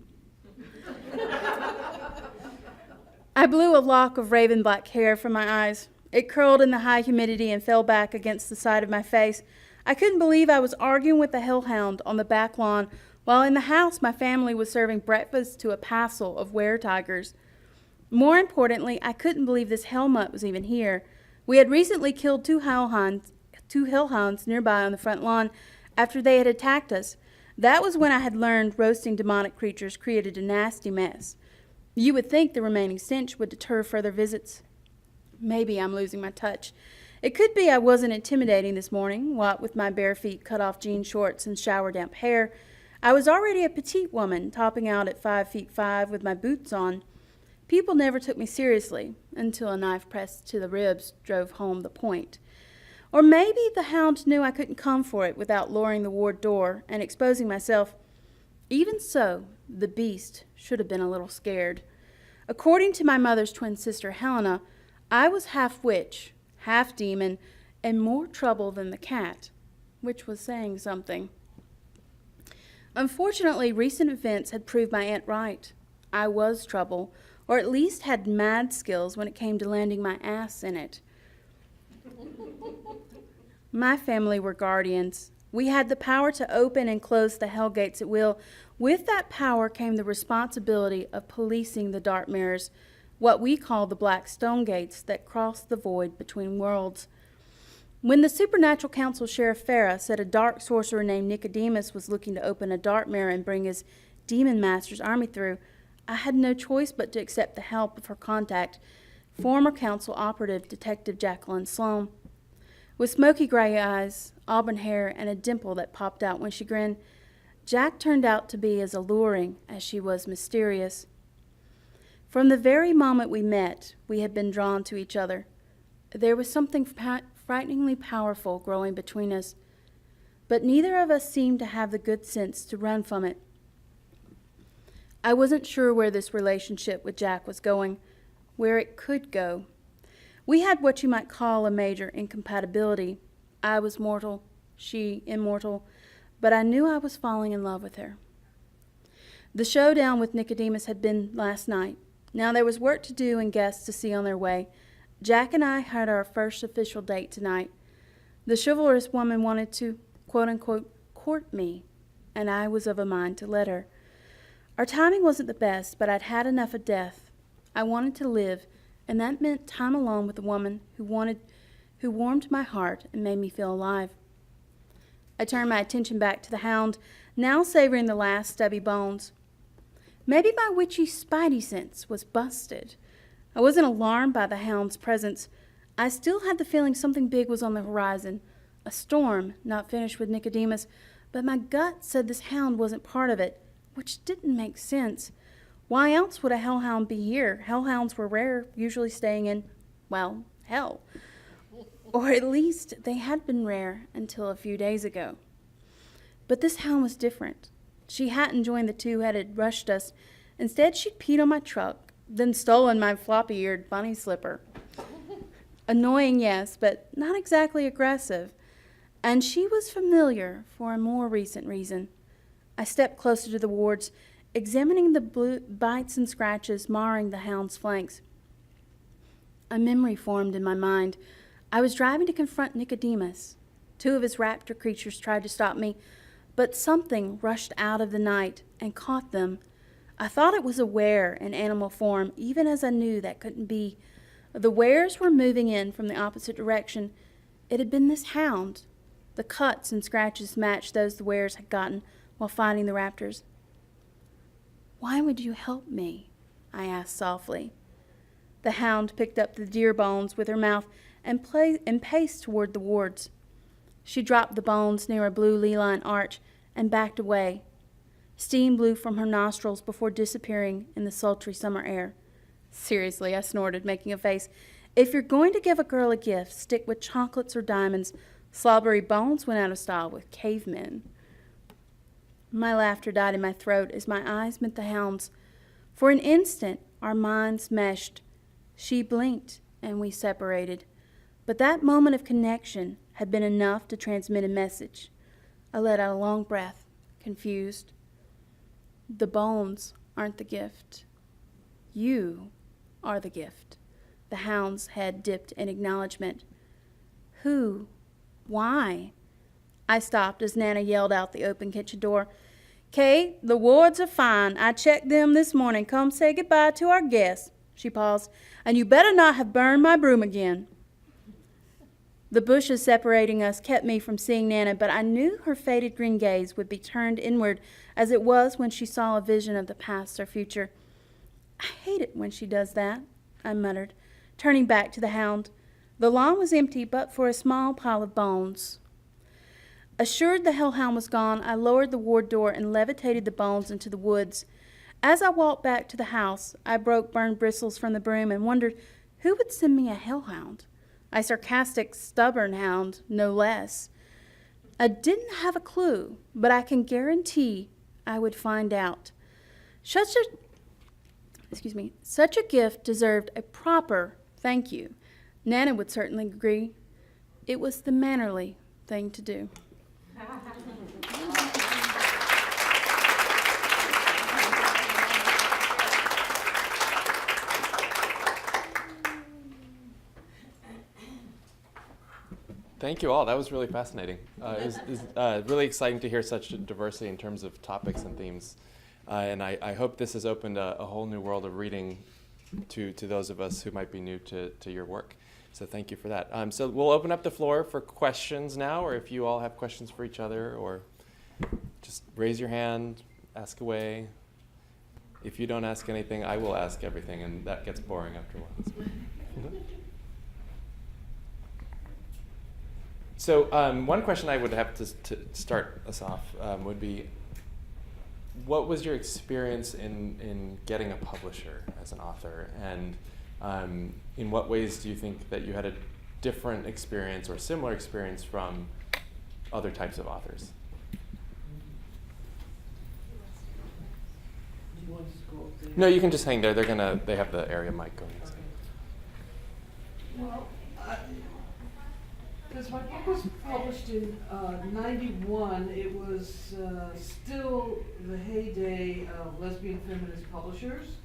I blew a lock of raven black hair from my eyes. It curled in the high humidity and fell back against the side of my face. I couldn't believe I was arguing with the hellhound on the back lawn, while in the house my family was serving breakfast to a passel of were-tigers. More importantly, I couldn't believe this hellmutt was even here. We had recently killed two hellhounds nearby on the front lawn after they had attacked us. That was when I had learned roasting demonic creatures created a nasty mess. You would think the remaining stench would deter further visits. Maybe I'm losing my touch. It could be I wasn't intimidating this morning, what with my bare feet, cut-off jean shorts, and shower-damp hair. I was already a petite woman, topping out at 5'5" with my boots on. People never took me seriously until a knife pressed to the ribs drove home the point. Or maybe the hound knew I couldn't come for it without lowering the ward door and exposing myself. Even so, the beast should have been a little scared. According to my mother's twin sister, Helena, I was half witch, half demon, and more trouble than the cat, which was saying something. Unfortunately, recent events had proved my aunt right. I was trouble, or at least had mad skills when it came to landing my ass in it. My family were guardians. We had the power to open and close the hell gates at will. With that power came the responsibility of policing the dark mirrors, what we call the black stone gates that cross the void between worlds. When the Supernatural Council Sheriff Farah said a dark sorcerer named Nicodemus was looking to open a dark mirror and bring his demon master's army through, I had no choice but to accept the help of her contact, former council operative Detective Jacqueline Sloan. With smoky gray eyes, auburn hair, and a dimple that popped out when she grinned, Jack turned out to be as alluring as she was mysterious. From the very moment we met, we had been drawn to each other. There was something frighteningly powerful growing between us, but neither of us seemed to have the good sense to run from it. I wasn't sure where this relationship with Jack was going, where it could go. We had what you might call a major incompatibility. I was mortal, she immortal, but I knew I was falling in love with her. The showdown with Nicodemus had been last night. Now there was work to do and guests to see on their way. Jack and I had our first official date tonight. The chivalrous woman wanted to, quote-unquote, court me, and I was of a mind to let her. Our timing wasn't the best, but I'd had enough of death. I wanted to live, and that meant time alone with a woman who warmed my heart and made me feel alive. I turned my attention back to the hound, now savoring the last stubby bones. Maybe my witchy spidey sense was busted. I wasn't alarmed by the hound's presence. I still had the feeling something big was on the horizon, a storm not finished with Nicodemus, but my gut said this hound wasn't part of it, which didn't make sense. Why else would a hellhound be here? Hellhounds were rare, usually staying in, well, hell. Or at least they had been rare until a few days ago. But this hound was different. She hadn't joined the two that had rushed us. Instead, she'd peed on my truck, then stolen my floppy-eared bunny slipper. Annoying, yes, but not exactly aggressive. And she was familiar for a more recent reason. I stepped closer to the wards, examining the blue bites and scratches marring the hound's flanks. A memory formed in my mind. I was driving to confront Nicodemus. Two of his raptor creatures tried to stop me, but something rushed out of the night and caught them. I thought it was a were in animal form, even as I knew that couldn't be. The wares were moving in from the opposite direction. It had been this hound. The cuts and scratches matched those the wares had gotten while fighting the raptors. "Why would you help me?" I asked softly. The hound picked up the deer bones with her mouth and paced toward the wards. She dropped the bones near a blue ley-line arch and backed away. Steam blew from her nostrils before disappearing in the sultry summer air. "Seriously," I snorted, making a face. "If you're going to give a girl a gift, stick with chocolates or diamonds. Slobbery bones went out of style with cavemen." My laughter died in my throat as my eyes met the hound's. For an instant, our minds meshed. She blinked, and we separated. But that moment of connection had been enough to transmit a message. I let out a long breath, confused. The bones aren't the gift. You are the gift. The hound's head dipped in acknowledgement. Who? Why? I stopped as Nana yelled out the open kitchen door. "Kate, the wards are fine. I checked them this morning. Come say goodbye to our guests." She paused. "And you better not have burned my broom again." The bushes separating us kept me from seeing Nana, but I knew her faded green gaze would be turned inward as it was when she saw a vision of the past or future. "I hate it when she does that," I muttered, turning back to the hound. The lawn was empty but for a small pile of bones. Assured the hellhound was gone, I lowered the ward door and levitated the bones into the woods. As I walked back to the house, I broke burned bristles from the broom and wondered who would send me a hellhound. A sarcastic, stubborn hound, no less. I didn't have a clue, but I can guarantee I would find out. Such a gift deserved a proper thank you. Nana would certainly agree. It was the mannerly thing to do. Thank you all. That was really fascinating. It was really exciting to hear such diversity in terms of topics and themes. And I hope this has opened a whole new world of reading to those of us who might be new to your work. So thank you for that. So we'll open up the floor for questions now, or if you all have questions for each other, or just raise your hand, ask away. If you don't ask anything, I will ask everything, and that gets boring after a while. So one question I would have to start us off would be, what was your experience in getting a publisher as an author? And in what ways do you think that you had a different experience or similar experience from other types of authors? Do you want us to go up there? No, you can just hang there. They have the area mic going. So. Well, because my book was published in '91, it was still the heyday of lesbian feminist publishers.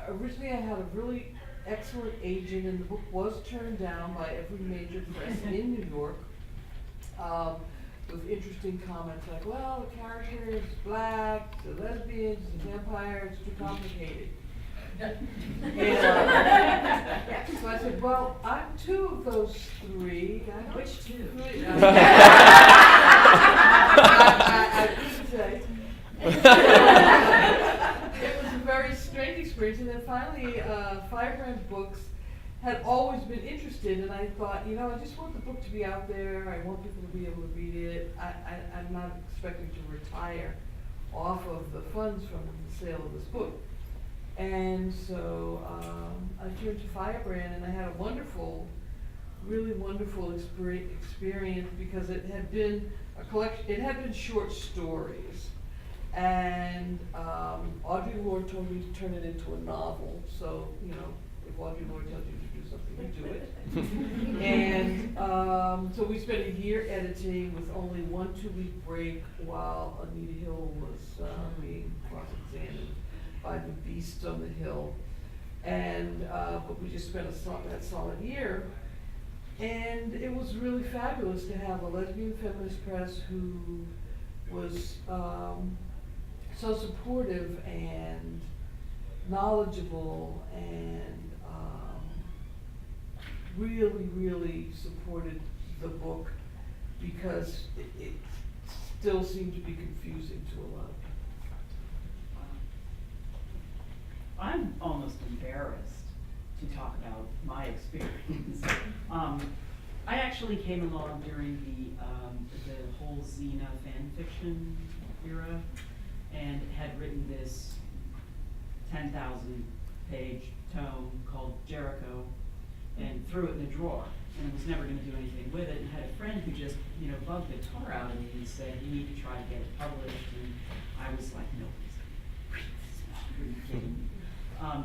Originally I had a really excellent agent, and the book was turned down by every major press in New York with interesting comments like, well, the character is black, the lesbians, the vampire, it's too complicated. So I said, well, I'm two of those three. Which two? I couldn't say. It was a very strange experience. And then finally, Firebrand Books had always been interested, and I thought, you know, I just want the book to be out there. I want people to be able to read it. I'm not expecting to retire off of the funds from the sale of this book. And so I turned to Firebrand, and I had a wonderful, really wonderful experience because it had been a collection, it had been short stories. And Audre Lorde told me to turn it into a novel, so, you know, if Audre Lorde tells you to do something, you do it. And so we spent a year editing with only 1 2-week break while Anita Hill was being cross-examined by the beast on the Hill. And but we just spent that solid year. And it was really fabulous to have a lesbian feminist press who was so supportive and knowledgeable and really, really supported the book because it still seemed to be confusing to a lot of people. I'm almost embarrassed to talk about my experience. I actually came along during the whole Xena fan fiction era and had written this 10,000-page tome called Jericho and threw it in the drawer and was never going to do anything with it, and had a friend who just, you know, bugged the tar out of me and said, you need to try to get it published, and I was like, no, please, are you kidding me?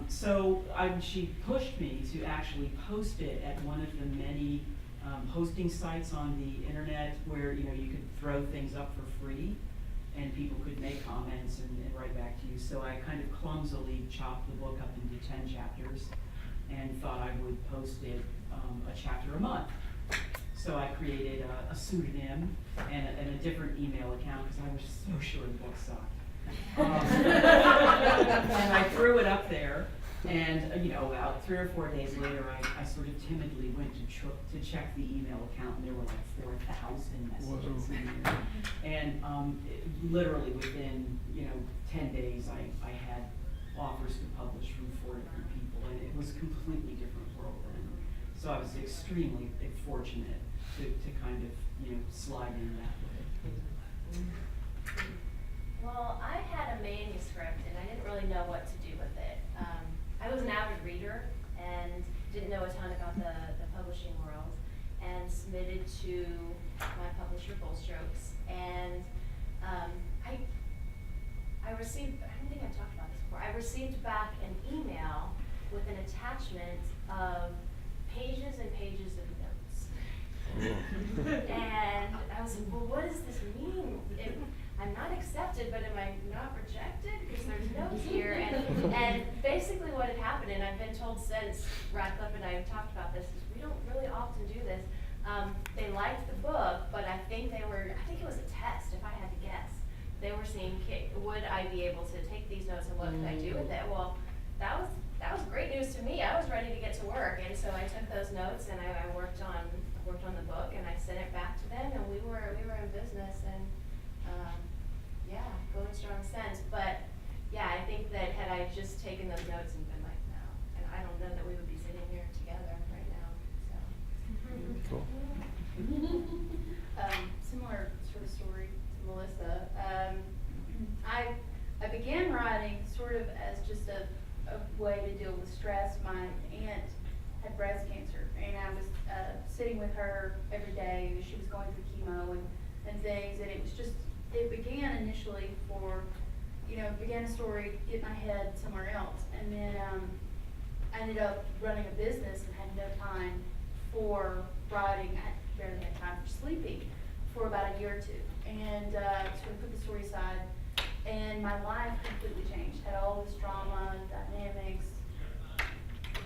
So she pushed me to actually post it at one of the many hosting sites on the internet where, you know, you could throw things up for free and people could make comments and write back to you. So I kind of clumsily chopped the book up into 10 chapters and thought I would post it a chapter a month. So I created a pseudonym and a different email account because I was so sure the book sucked. And I threw it up there, and you know, about 3 or 4 days later, I sort of timidly went to check the email account, and there were like 4,000 messages in there. And literally within 10 days, I had offers to publish from 4 different people, and it was a completely different world then. So I was extremely fortunate to kind of slide in that way. Well, I had a manuscript and I didn't really know what to do with it. I was an avid reader and didn't know a ton about the publishing world, and submitted to my publisher, Bullstrokes, and I received, I don't think I've talked about this before, I received back an email with an attachment of pages and pages of notes. And I was like, well, what does this mean? I'm not accepted, but am I not rejected? Because there's notes here. And basically what had happened, and I've been told since, Radcliffe and I have talked about this, is we don't really often do this. They liked the book, but I think it was a test, if I had to guess. They were seeing, would I be able to take these notes and what could I do with it? Well, that was great news to me. I was ready to get to work, and so I took those notes and I worked on the book, and I sent it back to them, and we were in business, and going strong since. But yeah, I think that had I just taken those notes and been like, no, and I don't know that we would be sitting here together right now. So. Cool. Similar sort of story to Melissa. I began writing sort of as just a way to deal with stress. My aunt had breast cancer, and I was sitting with her every day. She was going through chemo and things, and it began initially began a story, get my head somewhere else, and then I ended up running a business and had no time for writing. I barely had time for sleeping for about a year or two, and sort of put the story aside, and my life completely changed. Had all this drama, dynamics,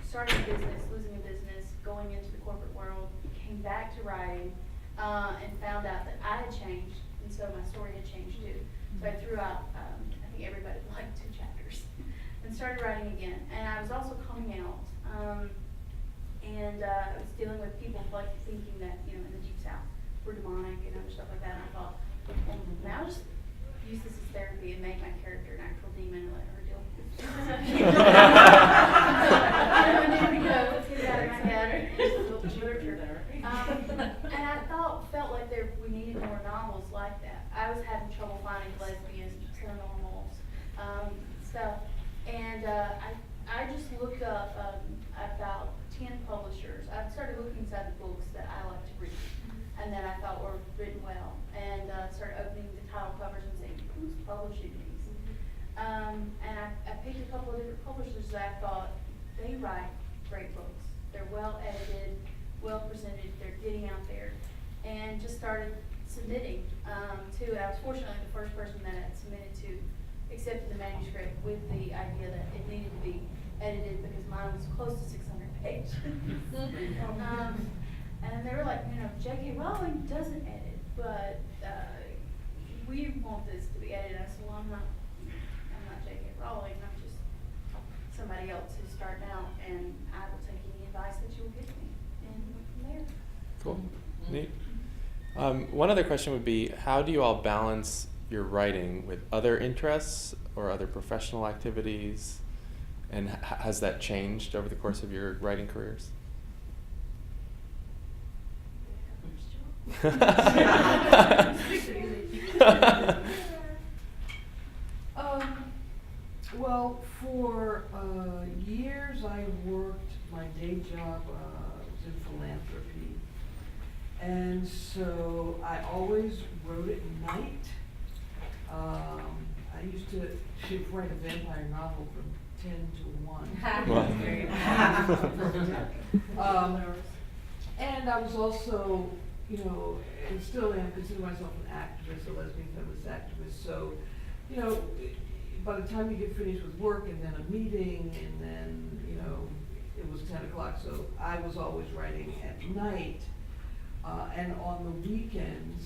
starting a business, losing a business, going into the corporate world, came back to writing, and found out that I had changed, and so my story had changed too. So I threw out, I think everybody liked 2 chapters, and started writing again. And I was also coming out, and I was dealing with people like thinking that, in the Deep South, we're demonic and other stuff like that. And I thought, well, now just use this as therapy and make my character an actual demon and let her deal with it. publishing these. And I picked a couple of different publishers that I thought they write great books. They're well edited, well presented, they're getting out there, and just started submitting to it. I was fortunately the first person that had submitted to accepted the manuscript with the idea that it needed to be edited because mine was close to 600 pages. And they were like, you know, J.K. Rowling doesn't edit, but we want this to be edited. I said, well, I'm not J.K. Rowling. I'm just somebody else who's starting out, and I will take any advice that you'll give me, and went from there. Cool. Neat. One other question would be, how do you all balance your writing with other interests or other professional activities? And has that changed over the course of your writing careers? Well, for years I worked, my day job was in philanthropy. And so I always wrote at night. I used to write a vampire novel from 10 to 1. And I was also, you know, and still am, consider myself an activist, a lesbian feminist activist. So, you know, by the time you get finished with work and then a meeting and then, you know, it was 10 o'clock. So I was always writing at night and on the weekends.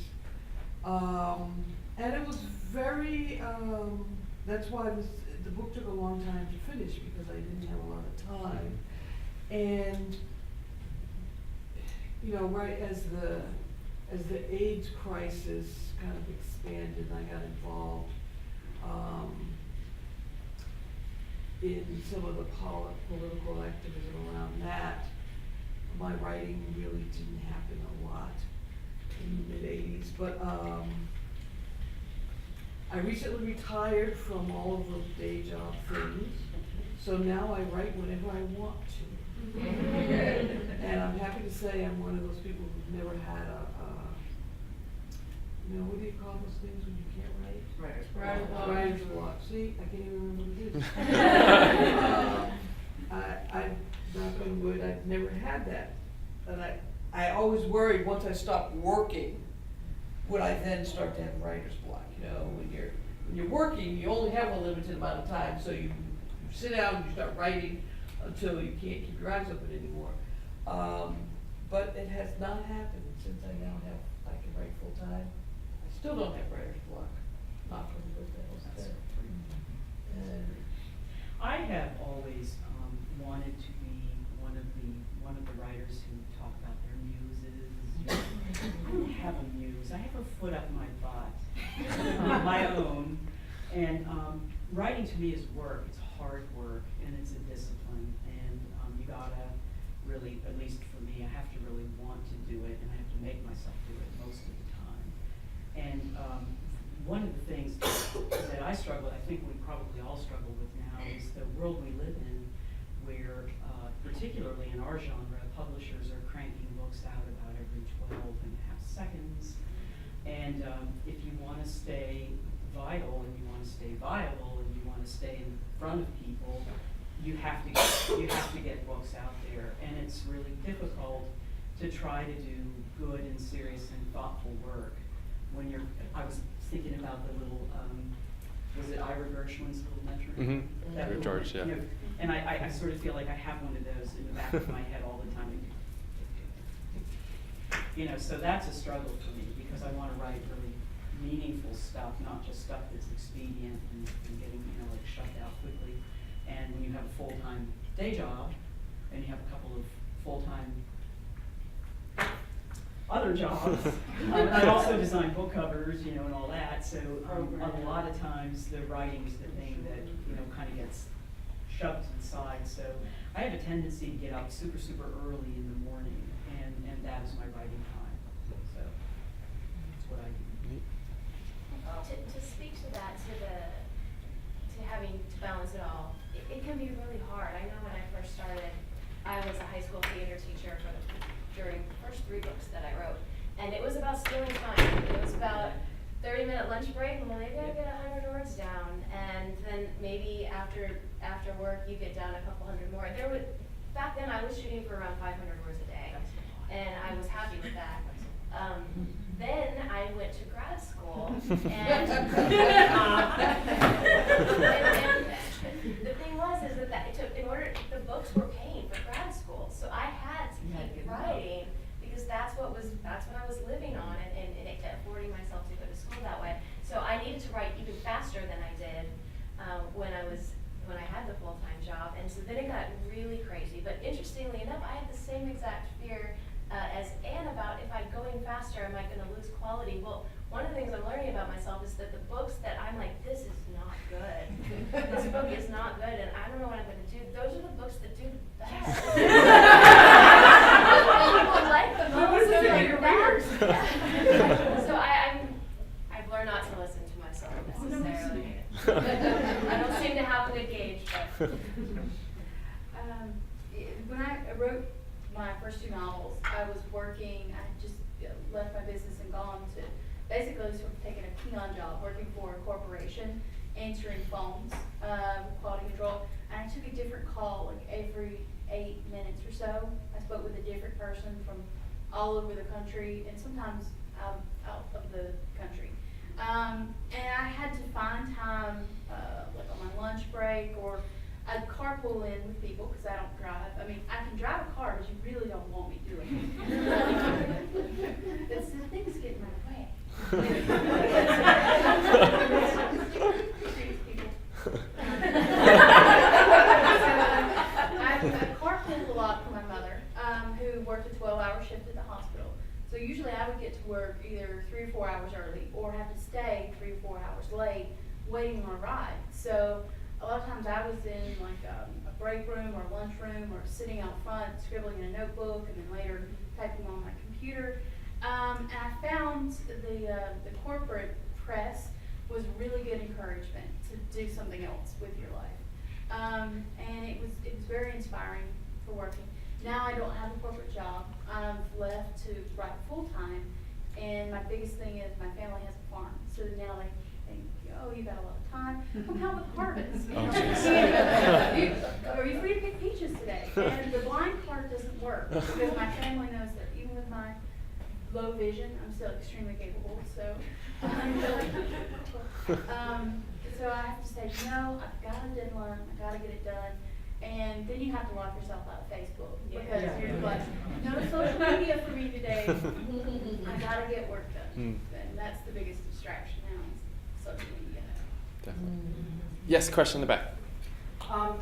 And it was very, that's why the book took a long time to finish because I didn't have a lot of time. And, you know, right as the AIDS crisis kind of expanded and I got involved in some of the political activism around that, my writing really didn't happen a lot in the mid-'80s. But I recently retired from all of those day job things, so now I write whenever I want to. And I'm happy to say I'm one of those people who've never had you know, what do you call those things when you can't write? Writer's block. Writer's block. See, I can't even remember what it is. I've knock on wood, I've never had that. And I always worried once I stopped working, would I then start to have writer's block? You know, when you're working, you only have a limited amount of time, so you sit down and you start writing until you can't keep your eyes open anymore. But it has not happened since I now I can write full time. I still don't have writer's block. Knock on wood, that was there. I have always wanted to be one of the writers who talk about their muses. I don't have a muse. I have a foot up my butt, my own. And writing to me is work. It's hard work, and it's a discipline. And you gotta really, at least for me, I have to really want to do it, and I have to make myself do it most of the time. And one of the things that I struggle with, I think we probably all struggle with now, is the world we live in, where particularly in our genre, publishers are cranking books out about every 12 and a half seconds. And if you want to stay vital and you want to stay viable and you want to stay in front of people, you have to get books out there. And it's really difficult to try to do good and serious and thoughtful work when I was thinking about the little, was it Ira Gershwin's little metronome? Mm-hmm. That little, George, yeah. You know, and I sort of feel like I have one of those in the back of my head all the time. You know, so that's a struggle for me because I want to write really meaningful stuff, not just stuff that's expedient and getting, you know, like shoved out quickly. And when you have a full-time day job and you have a couple of full-time other jobs, I also design book covers, you know, and all that. So a lot of times the writing's the thing that, you know, kind of gets shoved to the side. So I have a tendency to get up super, super early in the morning, and that is my writing time. So that's what I do. To speak to that, to having to balance it all, it can be really hard. I know when I first started, I was a high school theater teacher during the first 3 books that I wrote, and it was about stealing time. It was about 30-minute lunch break, well, maybe I get 100 words down, and then maybe after work you get down a couple hundred more. Back then I was shooting for around 500 words a day, and I was happy with that. Then I went to grad school, and the thing was is that it took, the books were paying for grad school, so I had to keep writing because that's what I was living on, and affording myself to go to school that way. So I needed to write even faster than I did when I had the full-time job, and so then it got really crazy. But interestingly enough, I had the same exact fear as Anne about if I'm going faster, am I going to lose quality? Well, one of the things I'm learning about myself is that the books that I'm like, this is not good. This book is not good, and I don't know what I'm going to do. Those are the books that do the best. People like the most. So I've learned not to listen to myself necessarily. I don't seem to have a good gauge, but. When I wrote my first 2 novels, I was working, I had just left my business and gone to basically sort of taking a peon job, working for a corporation, answering phones, quality control, and I took a different call like every 8 minutes or so. I spoke with a different person from all over the country and sometimes out of the country. And I had to find time, like on my lunch break, or I'd carpool in with people because I don't drive. I mean, I can drive a car, but you really don't want me doing it. It's the things get in my way. I carpooled a lot for my mother, who worked a 12-hour shift at the hospital. So usually I would get to work either 3 or 4 hours early, or have to stay 3 or 4 hours late, waiting on a ride. So a lot of times I was in like a break room or lunch room, or sitting out front scribbling in a notebook, and then later typing on my computer. And I found the corporate press was really good encouragement to do something else with your life, and it was very inspiring for working. Now I don't have a corporate job. I've left to write full time, and my biggest thing is my family has a farm, so now they think, oh, you got a lot of time, come help with harvest. Are you free to pick peaches today? And the blind card doesn't work because my family knows that even with my low vision, I'm still extremely capable. So, so I have to say, no, I've got a deadline, I got to get it done. And then you have to lock yourself out of Facebook because you're like, no social media for me today. I got to get work done. And that's the biggest distraction now is social media. Definitely. Yes, question in the back.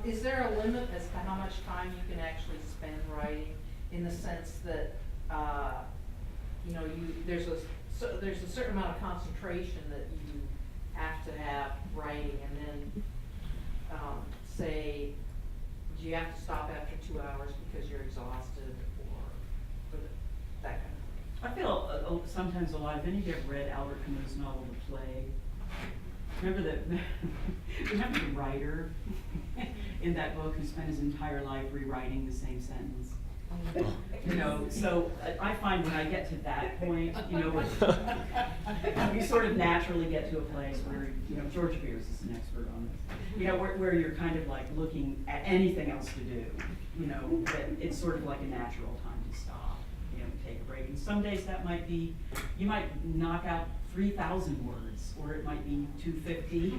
Is there a limit as to how much time you can actually spend writing, in the sense that there's a certain amount of concentration that you have to have writing, and then say, do you have to stop after 2 hours because you're exhausted, or that kind of thing? I feel sometimes alive. Any of you have read Albert Camus' novel, The Plague? Remember the writer in that book who spent his entire life rewriting the same sentence? So I find when I get to that point, you sort of naturally get to a place where, George Beers is an expert on this, where you're kind of like looking at anything else to do, that it's sort of like a natural time to stop, take a break. And some days that might be, you might knock out 3,000 words, or it might be 250.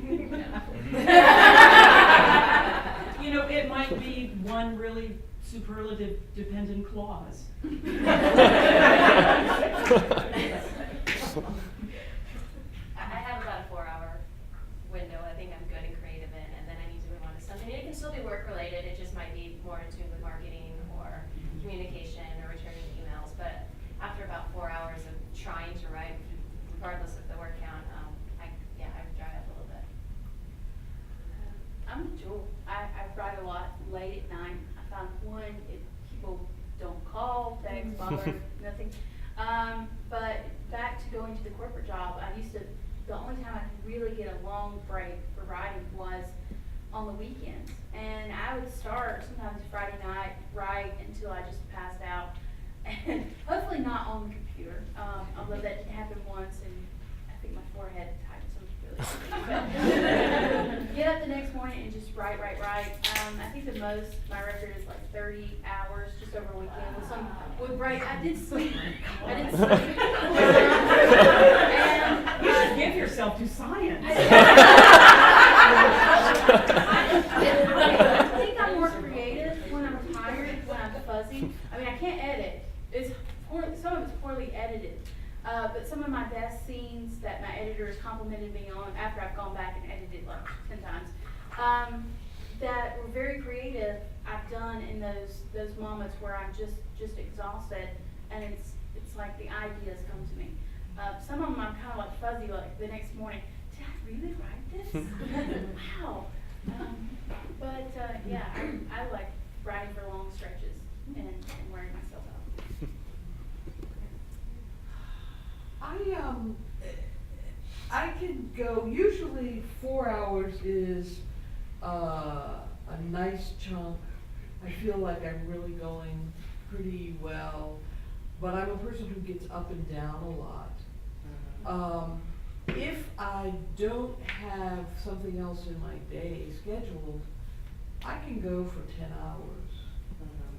It might be one really superlative dependent clause. I have about a 4-hour window I think I'm good and creative in, and then I need to move on to something. It can still be work related, it just might be more in tune with marketing or communication or returning emails. But after about 4 hours of trying to write, regardless of the word count, I dry up a little bit. I'm a jewel. I write a lot late at night. I found one, people don't call, text, bother, nothing. But back to going to the corporate job, the only time I could really get a long break for writing was on the weekends. And I would start sometimes Friday night, write until I just passed out. And hopefully not on the computer, although that did happen once, and I think my forehead Get up the next morning and just write. I think the most, my record is like 30 hours just over a weekend with some, with break. I did sleep. And, Give yourself to science. I think I'm more creative when I'm tired, when I'm fuzzy. I mean, I can't edit. Some of it's poorly edited. But some of my best scenes that my editor has complimented me on after I've gone back and edited like 10 times, that were very creative, I've done in those moments where I'm just exhausted, and it's like the ideas come to me. Some of them I'm kind of like fuzzy, like the next morning, did I really write this? Wow. Yeah, I like writing for long stretches and wearing myself out. I can go, usually 4 hours is a nice chunk. I feel like I'm really going pretty well, but I'm a person who gets up and down a lot. If I don't have something else in my day scheduled, I can go for 10 hours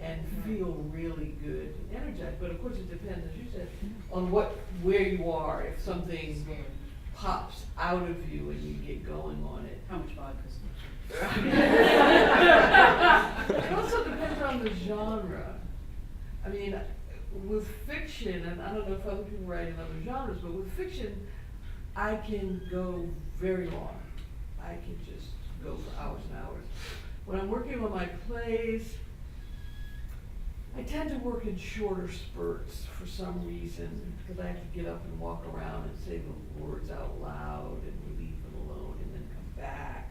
and feel really good and energized. But of course it depends, as you said, on where you are. If something pops out of you and you get going on it. How much vodka? It also depends on the genre. I mean, with fiction, and I don't know if other people write in other genres, but with fiction, I can go very long. I can just go for hours and hours. When I'm working on my plays, I tend to work in shorter spurts for some reason, because I have to get up and walk around and say the words out loud and leave them alone and then come back.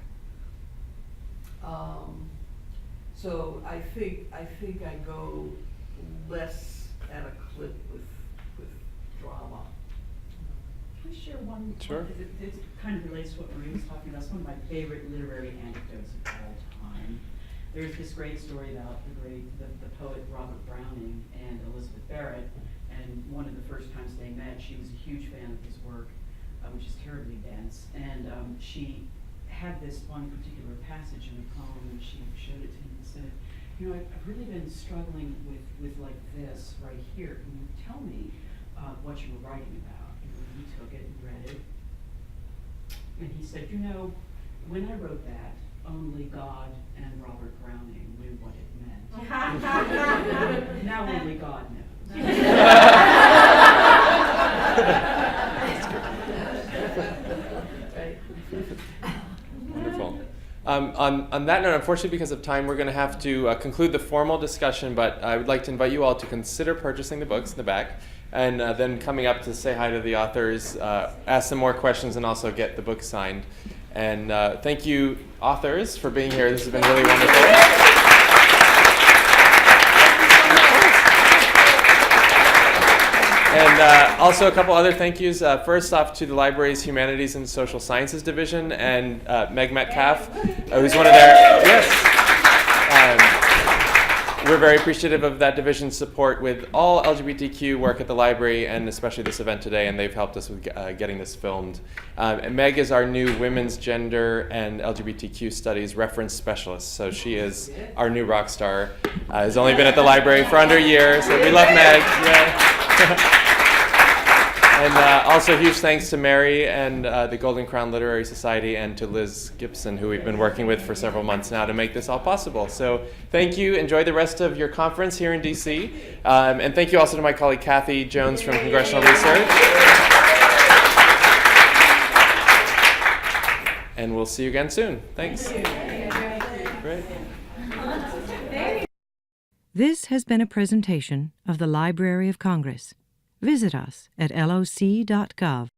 So I think I go less at a clip with drama. Can I share one? Sure. It kind of relates to what Marie was talking about. It's one of my favorite literary anecdotes of all time. There's this great story about the poet Robert Browning and Elizabeth Barrett, and one of the first times they met, she was a huge fan of his work, which is terribly dense, and she had this one particular passage in a poem, and she showed it to me and said, you know, I've really been struggling with like this right here. Can you tell me what you were writing about? And he took it and read it, and he said, you know, when I wrote that, only God and Robert Browning knew what it meant. Now only God knows. Wonderful. On that note, unfortunately, because of time, we're going to have to conclude the formal discussion, but I would like to invite you all to consider purchasing the books in the back, and then coming up to say hi to the authors, ask some more questions, and also get the book signed. And thank you, authors, for being here. This has been really wonderful. And also a couple other thank yous. First off to the library's Humanities and Social Sciences Division and Meg Metcalf, who's one of their, yes. We're very appreciative of that division's support with all LGBTQ work at the library, and especially this event today, and they've helped us with getting this filmed. And Meg is our new Women's Gender and LGBTQ Studies reference specialist, so she is our new rock star. Has only been at the library for under a year, so we love Meg. Yeah. And also huge thanks to Mary and the Golden Crown Literary Society, and to Liz Gibson, who we've been working with for several months now to make this all possible. So thank you. Enjoy the rest of your conference here in DC. And thank you also to my colleague Kathy Jones from Congressional Research. And we'll see you again soon. Thanks. Great. This has been a presentation of the Library of Congress. Visit us at loc.gov.